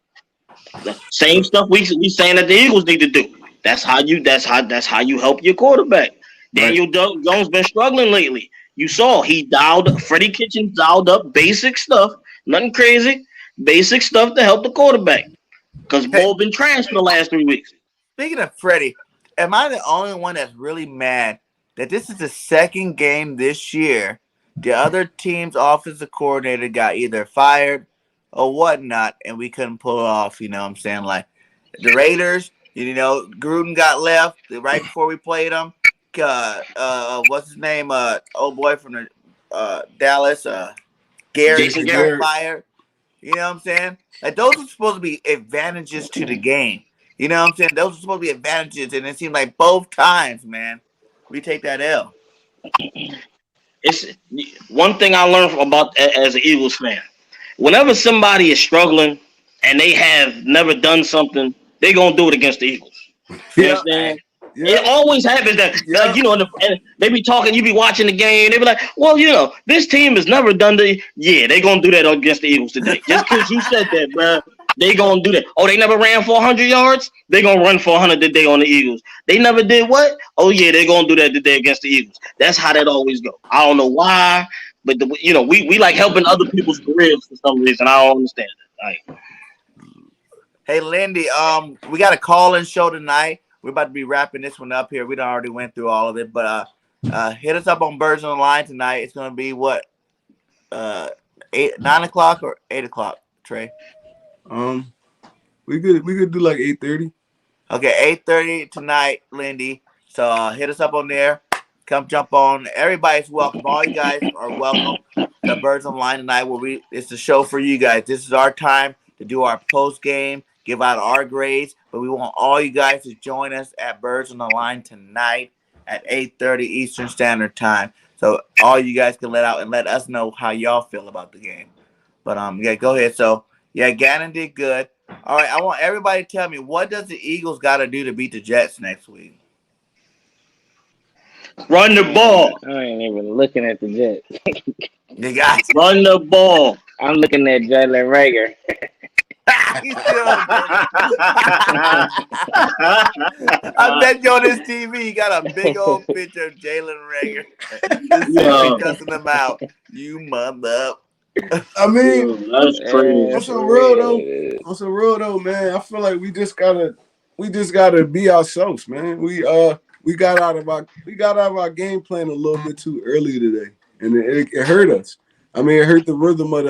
Same stuff we saying that the Eagles need to do. That's how you help your quarterback. Daniel Jones been struggling lately. You saw Freddie Kitchens dialed up basic stuff, nothing crazy, basic stuff to help the quarterback. Because Bull been trash for the last 3 weeks. Speaking of Freddie, am I the only one that's really mad that this is the second game this year the other team's offensive coordinator got either fired or whatnot, and we couldn't pull it off? You know what I'm saying? Like the Raiders, Gruden got left right before we played them. What's his name? Old boy from the Dallas, Gerry fired. You know what I'm saying? Like those are supposed to be advantages to the game. You know what I'm saying? Those are supposed to be advantages, and it seemed like both times, man, we take that L. It's one thing I learned about as an Eagles fan. Whenever somebody is struggling and they have never done something, they're gonna do it against the Eagles. You understand? Yeah. It always happens that, and they be talking, you be watching the game, they be like, well, this team has never done they're going to do that against the Eagles today. Just because you said that, bro, they going to do that. Oh, they never ran for 100 yards? They going to run for 100 today on the Eagles. They never did what? Oh, yeah, they're going to do that today against the Eagles. That's how that always go. I don't know why. But we like helping other people's careers for some reason. I don't understand it. Like, Hey, Lindy, we got a call-in show tonight. We're about to be wrapping this one up here. We done already went through all of it, but hit us up on Birds on the Line tonight. It's gonna be what, 9 o'clock or 8 o'clock, Trey? We could do like 8:30. Okay, 8:30 tonight, Lindy. So hit us up on there. Come jump on. Everybody's welcome. All you guys are welcome to Birds on the Line tonight. It's a show for you guys. This is our time to do our post game, give out our grades, but we want all you guys to join us at Birds on the Line tonight at 8:30 Eastern Standard Time. So all you guys can let out and let us know how y'all feel about the game. But yeah, go ahead. So yeah, Gannon did good. All right, I want everybody to tell me, what does the Eagles got to do to beat the Jets next week? run the ball. I ain't even looking at the Jets. You guys, Run the ball. I'm looking at Jalen Rager. he's still I bet you on this TV, he got a big old picture of Jalen Rager. Just cussing him out. You mother. I mean, That's crazy. on some real though, man. I feel like we just gotta be ourselves, man. We got out of our game plan a little bit too early today, and it hurt us. I mean, it hurt the rhythm of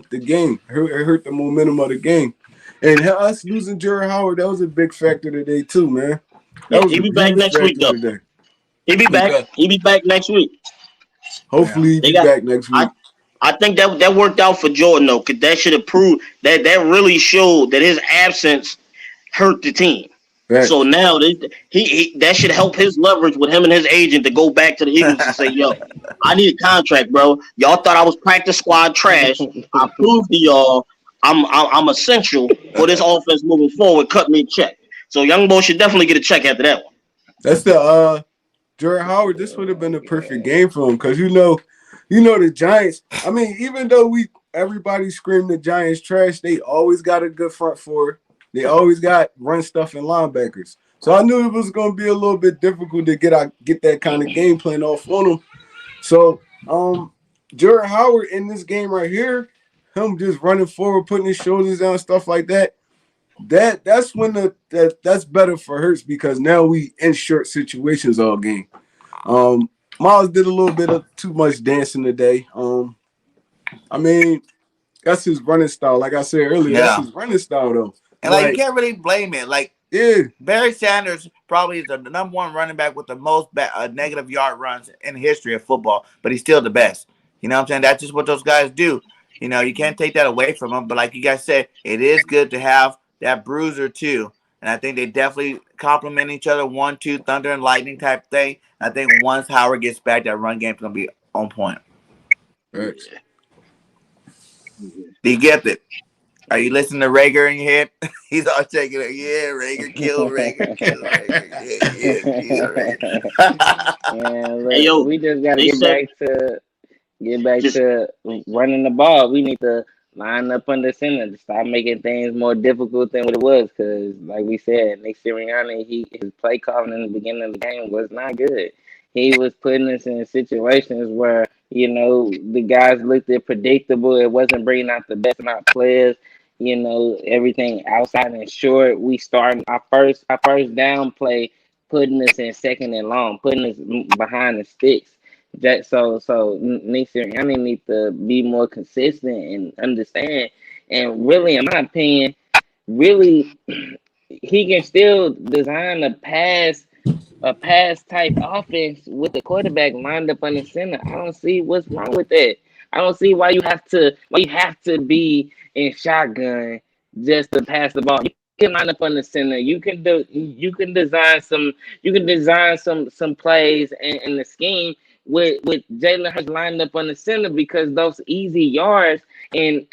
the game. It hurt the momentum of the game, and us losing Gerry Howard, that was a big factor today too, man. He'll be back next week though. Today. He'll be back. He'll be back next week. Hopefully, he'll be back next week. I think that worked out for Jordan though, because that should have proved that really showed that his absence hurt the team. Right. So now that should help his leverage with him and his agent to go back to the Eagles and say, "Yo, I need a contract, bro. Y'all thought I was practice squad trash. I proved to y'all I'm essential for this offense moving forward. Cut me a check." So young boy should definitely get a check after that one. That's the Gerry Howard. This would have been the perfect game for him, because you know the Giants. I mean, even though everybody screamed the Giants trash, they always got a good front four. They always got run stuff and linebackers. So I knew it was going to be a little bit difficult to get that kind of game plan off on them. So Gerry Howard in this game right here, him just running forward, putting his shoulders down, stuff like that. That's when that's better for Hurts, because now we in short situations all game. Miles did a little bit of too much dancing today. I mean, that's his running style. Like I said earlier, that's his running style though. And you can't really blame it. Barry Sanders probably is the number one running back with the most negative yard runs in the history of football, but he's still the best. You know what I'm saying? That's just what those guys do. You know, you can't take that away from them. But like you guys said, it is good to have that bruiser too. And I think they definitely complement each other. 1-2 thunder and lightning type thing. I think once Howard gets back, that run game's gonna be on point. Right. DEEGIFTED. Are you listening to Rager in your head? He's all shaking it. Yeah, Rager, kill Rager, kill Rager. Yeah, Rager. Look, hey, we just got to get back to running the ball. We need to line up under center to stop making things more difficult than what it was. Because, like we said, Nick Sirianni, his play calling in the beginning of the game was not good. He was putting us in situations where, the guys looked predictable. It wasn't bringing out the best in our players. Everything outside and short. We started our first down play, putting us in second and long, putting us behind the sticks. So Nick Sirianni need to be more consistent and understand. And really, in my opinion, he can still design a pass type offense with the quarterback lined up on the center. I don't see what's wrong with that. I don't see why you have to be in shotgun just to pass the ball. You can line up on the center. You can design some plays in the scheme with Jalen Hurts lined up on the center, because those easy yards and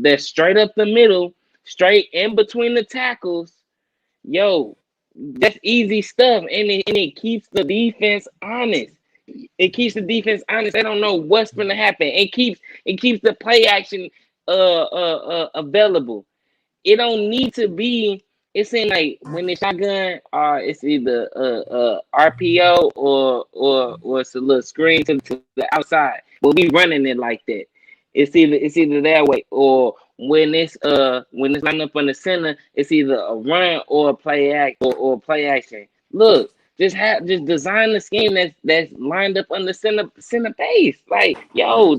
they're straight up the middle, straight in between the tackles. That's easy stuff, and it keeps the defense honest. It keeps the defense honest. They don't know what's going to happen. It keeps the play action available. It don't need to be it seems like when it's shotgun, it's either RPO or it's a little screen to the outside. But we running it like that. It's either that way, or when it's lined up on the center, it's either a run or a or play action. Look, just design the scheme that's lined up on the center base. Like, yo,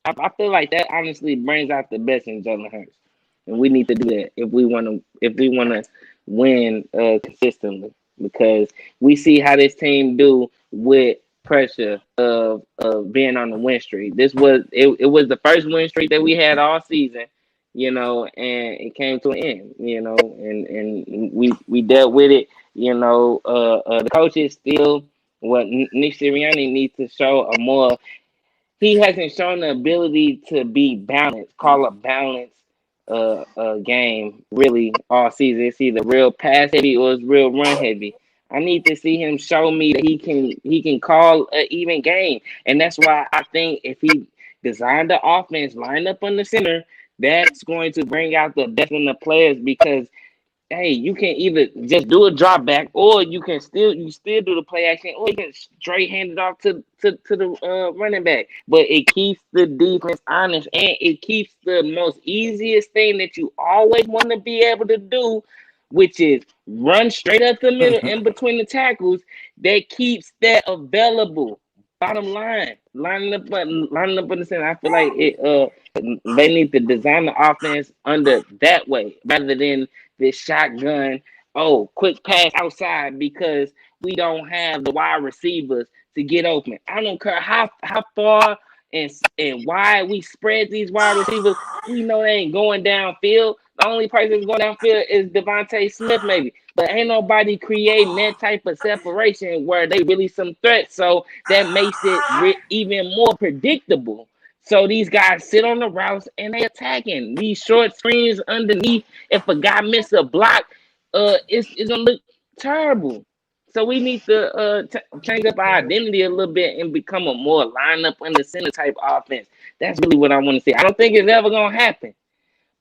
I feel like that honestly brings out the best in Jalen Hurts, and we need to do that if we want to win consistently, because we see how this team do with pressure of being on the win streak. It was the first win streak that we had all season, and it came to an end, and we dealt with it. The coaches still, what Nick Sirianni needs to show a more. He hasn't shown the ability to be balanced, call a balanced game really all season. It's either real pass heavy or it's real run heavy. I need to see him show me that he can call an even game, and that's why I think if he designed the offense line up on the center, that's going to bring out the best in the players, because hey, you can either just do a drop back, or you still do the play action, or you can straight hand it off to the running back. But it keeps the defense honest, and it keeps the most easiest thing that you always want to be able to do, which is run straight up the middle in between the tackles. That keeps that available. Bottom line, lining up in the center. I feel like they need to design the offense under that way rather than this shotgun. Oh, quick pass outside, because we don't have the wide receivers to get open. I don't care how far and wide we spread these wide receivers. We know they ain't going downfield. The only person that's going downfield is Devontae Smith, maybe. But ain't nobody creating that type of separation where they really some threats. So that makes it even more predictable. So these guys sit on the routes and they attacking these short screens underneath. If a guy miss a block, it's gonna look terrible. So we need to change up our identity a little bit and become a more line up in the center type offense. That's really what I want to see. I don't think it's ever gonna happen,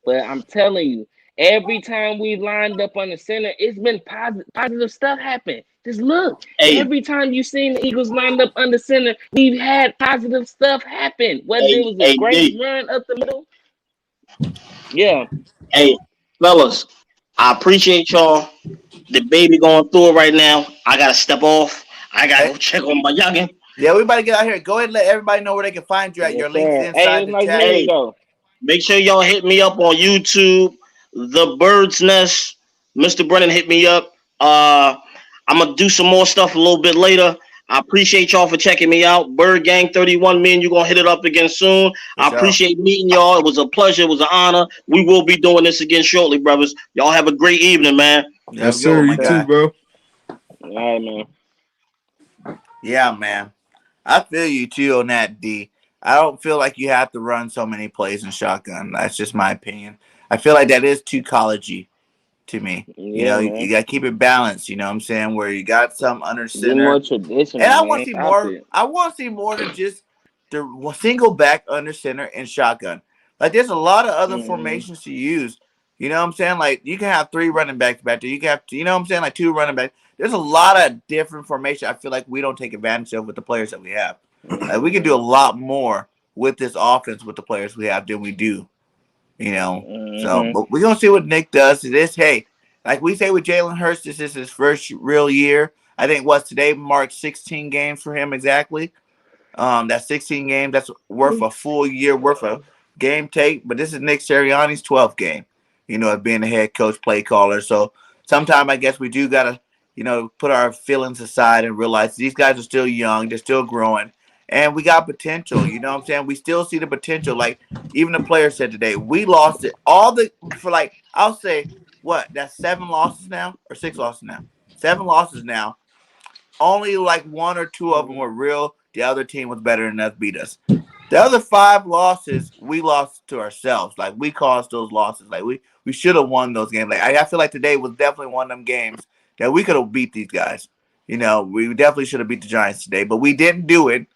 but I'm telling you, every time we've lined up on the center, it's been positive stuff happen. Just look. Hey, Every time you've seen the Eagles lined up under center, we've had positive stuff happen. Whether it was a great D, run up the middle. Yeah. hey, fellas, I appreciate y'all. The baby going through it right now. I gotta step off. I gotta go check on my youngin. Yeah, we about to get out here. Go ahead and let everybody know where they can find you at. Yes, Your links sir. Hey, it inside was the nice chat. meeting you, Hey, though. make sure y'all hit me up on YouTube. The Bird's Nest. Mr. Brennan hit me up. I'm gonna do some more stuff a little bit later. I appreciate y'all for checking me out. Bird Gang 31, me and you gonna hit it up again soon. For I sure. appreciate meeting y'all. It was a pleasure. It was an honor. We will be doing this again shortly, brothers. Y'all have a great evening, man. Yeah, Yes, go, sir. my You guy. too, bro. All right, man. Yeah, man. I feel you too on that, D. I don't feel like you have to run so many plays in shotgun. That's just my opinion. I feel like that is too collegey to me. Yeah, You man. got to keep it balanced, you know what I'm saying? Where you got some under Be more center. traditional, And I man. want to see Stop more. it. I want to see more than just the single back under center and shotgun. Like, there's a lot of other Mm-hmm. formations to use. You know what I'm saying? Like, you can have 3 running backs back there. You can have, you know what I'm saying? Like 2 running backs. There's a lot of different formations I feel like we don't take advantage of with the players that we have. Like, we can do a lot more with this offense with the players we have than we do. You know, so Mm-hmm. but we're gonna see what Nick does. Hey, like we say with Jalen Hurts, this is his first real year. I think today marks 16 games for him exactly. That's 16 games. That's worth a full year worth of game tape. But this is Nick Sirianni's 12th game. You know, as being the head coach, play caller. So sometime I guess we do gotta, put our feelings aside and realize these guys are still young. They're still growing. And we got potential. You know what I'm saying? We still see the potential. Like even the player said today, we lost it for like I'll say that's 7 losses now or 6 losses now. 7 losses now. Only like 1 or 2 of them were real. The other team was better than us, beat us. The other 5 losses, we lost to ourselves. Like we caused those losses. Like we should have won those games. Like I feel like today was definitely one of them games that we could have beat these guys. You know, we definitely should have beat the Giants today, but we didn't do it.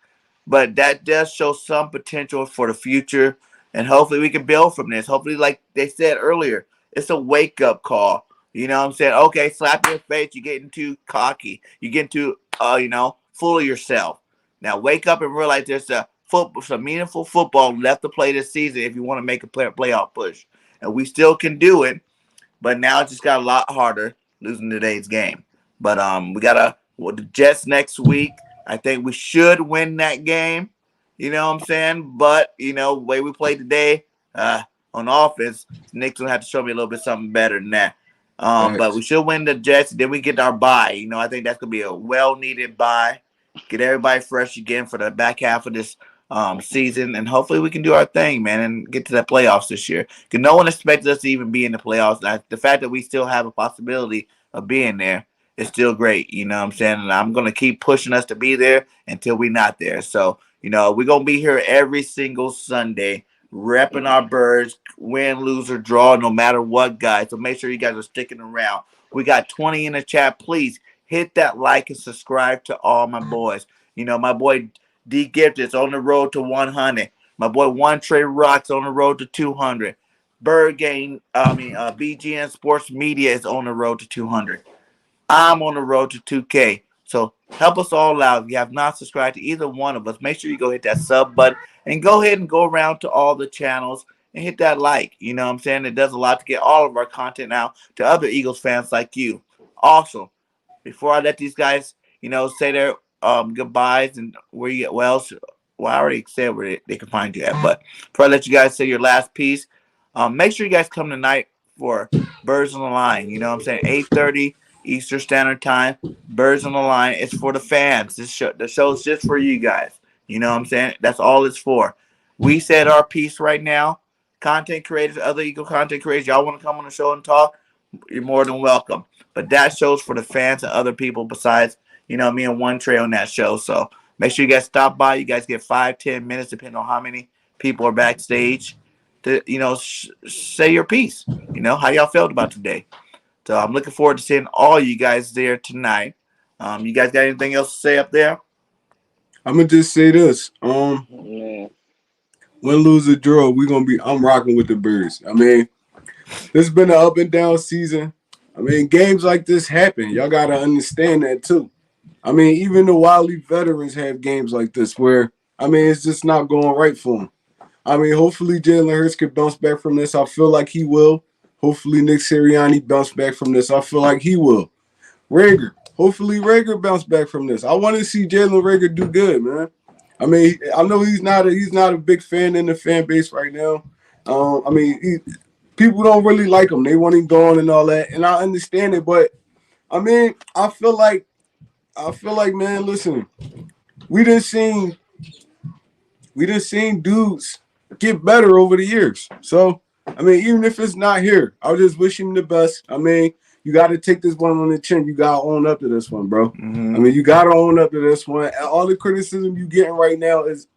But that does show some potential for the future, and hopefully we can build from this. Hopefully, like they said earlier, it's a wake-up call You know what I'm saying? Okay, slap your face. You're getting too cocky. You're getting too, full of yourself. Now wake up and realize there's some meaningful football left to play this season if you want to make a playoff push. And we still can do it, but now it just got a lot harder losing today's game. But we got the Jets next week. I think we should win that game. You know what I'm saying? But, the way we played today on offense, Nick's going to have to show me a little bit something better than that. But we should win the Jets. Then we get our bye. I think that's going to be a well-needed bye. Get everybody fresh again for the back half of this season. And hopefully we can do our thing, man, and get to the playoffs this year. Because no one expected us to even be in the playoffs. The fact that we still have a possibility of being there is still great. You know what I'm saying? And I'm going to keep pushing us to be there until we're not there. So, we're going to be here every single Sunday repping our birds, win, lose, or draw, no matter what, guys. So make sure you guys are sticking around. We got 20 in the chat. Please hit that like and subscribe to all my boys. My boy DEEGIFTED is on the road to 100. My boy One Trey Rock's on the road to 200. BGN Sports Media is on the road to 200. I'm on the road to 2K. So help us all out. If you have not subscribed to either one of us, make sure you go hit that sub button and go ahead and go around to all the channels and hit that like. You know what I'm saying? It does a lot to get all of our content out to other Eagles fans like you. Also, before I let these guys, say their goodbyes and where you get, well, I already said where they can find you at, but before I let you guys say your last piece, make sure you guys come tonight for Birds on the Line. You know what I'm saying? 8:30 Eastern Standard Time. Birds on the Line. It's for the fans. The show's just for you guys. You know what I'm saying? That's all it's for. We said our piece right now. Content creators, other Eagle content creators, y'all want to come on the show and talk? You're more than welcome. But that show's for the fans and other people besides, me and One Trey on that show. So make sure you guys stop by. You guys get 5-10 minutes, depending on how many people are backstage, to, say your piece. How y'all felt about today. So I'm looking forward to seeing all you guys there tonight. You guys got anything else to say up there? I'm gonna just say this. Win, lose, or draw, I'm rocking with the Birds. I mean, this has been an up and down season. I mean, games like this happen. Y'all gotta understand that too. I mean, even the wily veterans have games like this where, it's just not going right for them. I mean, hopefully Jalen Hurts can bounce back from this. I feel like he will. Hopefully Nick Sirianni bounce back from this. I feel like he will. Rager. Hopefully Rager bounce back from this. I want to see Jalen Rager do good, man. I mean, I know he's not a big fan in the fan base right now. People don't really like him. They want him gone and all that, and I understand it. But I mean, I feel like, man, listen, we done seen dudes get better over the years. So I mean, even if it's not here, I'll just wish him the best. I mean, you got to take this one on the chin. You got to own up to this one, bro. Mm-hmm. I mean, you got to own up to this one. All the criticism you getting right now is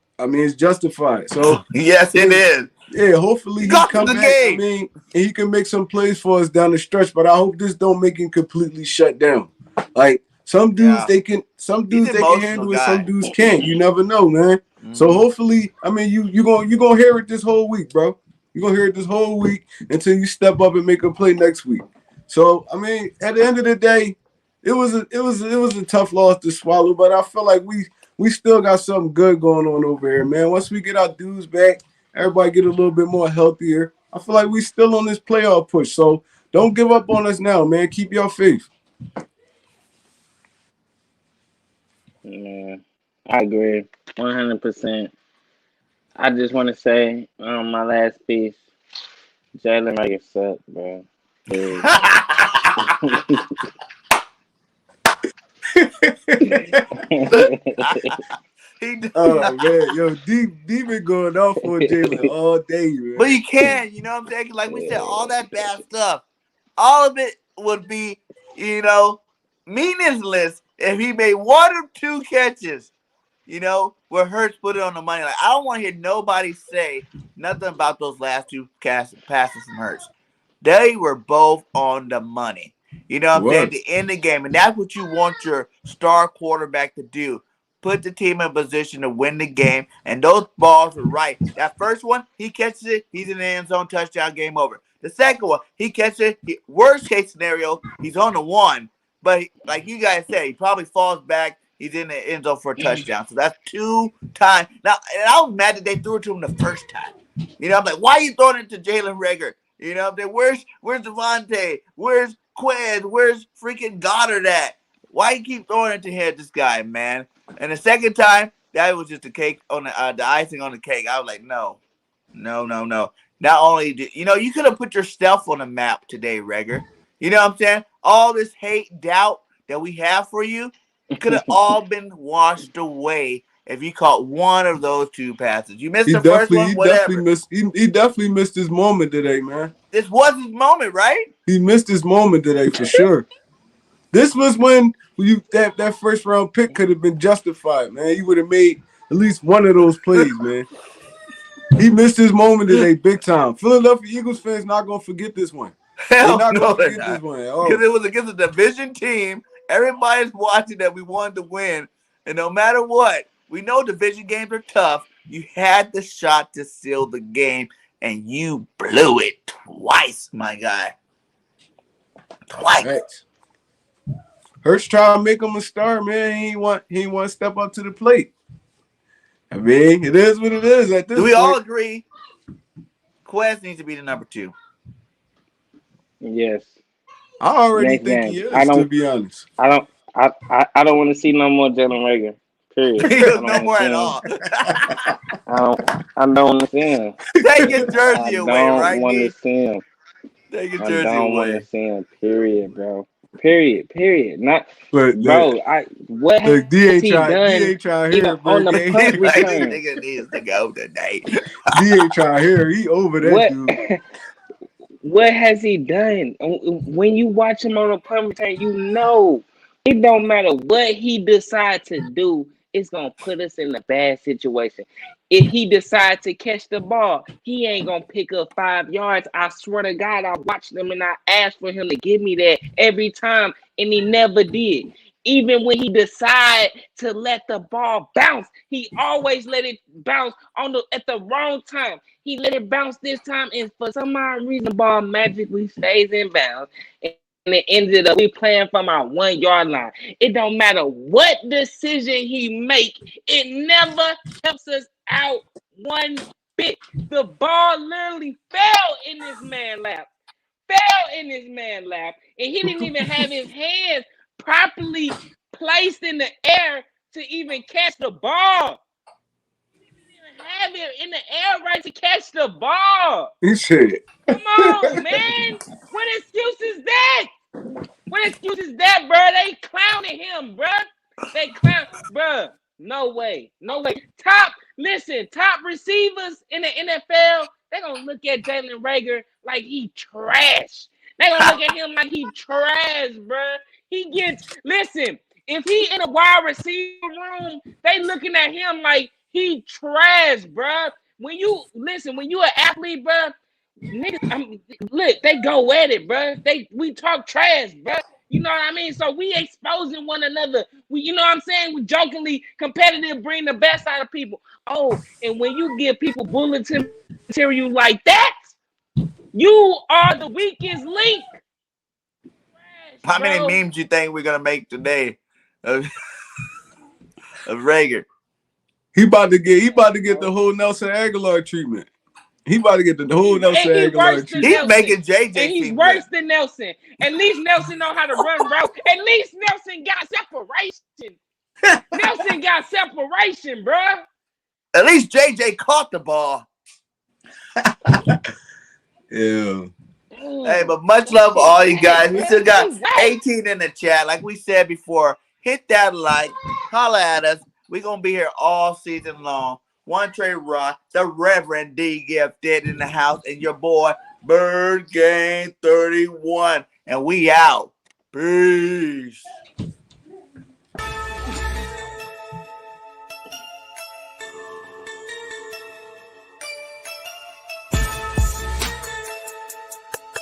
justified. So yes, it is. Yeah, hopefully he come back. Game. I mean, and he can make some plays for us down the stretch. But I hope this don't make him completely shut down. Like some dudes, they can handle it. Some dudes can't. You never know, man. Mm-hmm. So hopefully, I mean, you gonna hear it this whole week, bro. You're going to hear it this whole week until you step up and make a play next week. So, I mean, at the end of the day, it was a tough loss to swallow, but I feel like we still got something good going on over here, man. Once we get our dudes back, everybody get a little bit more healthier. I feel like we still on this playoff push. So, don't give up on us now, man. Keep your faith. Yeah, I agree 100%. I just want to say my last piece, Jalen Rager sucked, bro. Oh man, yo, deep been going off for Jalen all day, man. But you can't, you know what I'm saying? Like we said, all that bad stuff, all of it would be, meaningless if he made 1 or 2 catches. Where Hurts put it on the money. Like, I don't want to hear nobody say nothing about those last 2 passes from Hurts. They were both on the money. You know what I'm saying? At the end of the game. And that's what you want your star quarterback to do. Put the team in position to win the game. And those balls were right. That first one, he catches it. He's in the end zone, touchdown, game over. The second one, he catches it. Worst case scenario, he's on the 1. But like you guys said, he probably falls back. He's in the end zone for a touchdown. So that's 2 times. Now, and I was mad that they threw it to him the first time. You know, I'm like, why are you throwing it to Jalen Reagor? You know, where's Avonte? Where's Quez? Where's freaking Goddard at? Why you keep throwing it to him, this guy, man? And the second time, that was just the cake on the icing on the cake. I was like, no. Not only you could have put yourself on the map today, Reagor. You know what I'm saying? All this hate, doubt that we have for you could have all been washed away if you caught one of those 2 passes. You missed the first one, whatever. He definitely missed his moment today, man. This was his moment, right? He missed his moment today for sure. This was when that first round pick could have been justified, man. He would have made at least one of those plays, man. He missed his moment today, big time. Philadelphia Eagles fans not gonna forget this one. Hell they're not no, gonna they're forget not. this one. Because it was against a division team. Everybody's watching that we wanted to win, and no matter what, we know division games are tough. You had the shot to seal the game, and you blew it twice, my guy. Twice. Right. Hurts trying to make him a star, man. He want to step up to the plate. I mean, it is what it is at this Do we point. all agree Quez needs to be the number 2? Yes. I already Next think game. he is, I don't- to be honest. I don't want to see no more Jalen Reagor. Period. No more at all. I don't want to see him. Take your I jersey away, don't right? want to D? see him. Take your I jersey don't want away. to see him. Period, bro. Period. Not, But bro. What look, has D ain't he trying done? to hear Even on the Bird punt game. Like, this return. nigga needs to go today. D ain't trying to hear. He over that What? dude. What has he done? When you watch him on a punt return, you know it don't matter what he decides to do. It's gonna put us in a bad situation. If he decides to catch the ball, he ain't gonna pick up 5 yards. I swear to God, I watched him and I asked for him to give me that every time, and he never did. Even when he decided to let the ball bounce, he always let it bounce at the wrong time. He let it bounce this time, and for some odd reason, the ball magically stays in bounds. And it ended up we playing from our 1 yard line. It don't matter what decision he make, it never helps us out one bit. The ball literally fell in this man's lap. And he didn't even have his hands properly placed in the air to even catch the ball. Have him in the air right to catch the ball. He said, Come on, man. What excuse is that? Bro? They clowning him, bro. Bro. No way. Top receivers in the NFL, they're going to look at Jalen Reagor like he trash. They're going to look at him like he trash, bro. If he in a wide receiver room, they looking at him like he trash, bro. When you an athlete, bro, niggas, look, they go at it, bro. We talk trash, bro. You know what I mean? So we exposing one another. You know what I'm saying? We jokingly competitive, bring the best out of people. Oh, and when you give people bulletin material like that, you are the weakest link. Trash, How many bro. memes you think we're gonna make today of Reagor? he about to get the whole Nelson Aguilar treatment. He about to get the whole Nelson Aguilar treatment. He's making JJ and he's seem worse good. than Nelson. At least Nelson know how to run route. At least Nelson got separation. Nelson got separation, bro. At least JJ caught the ball. Yeah. Hey, but much love to all you guys. We still got 18 in the chat. Like we said before, hit that like, holla at us. We're going to be here all season long. One Trey Rock, the Reverend DEEGIFTED in the house, and your boy, BIRDGANG 31. And we out. Peace.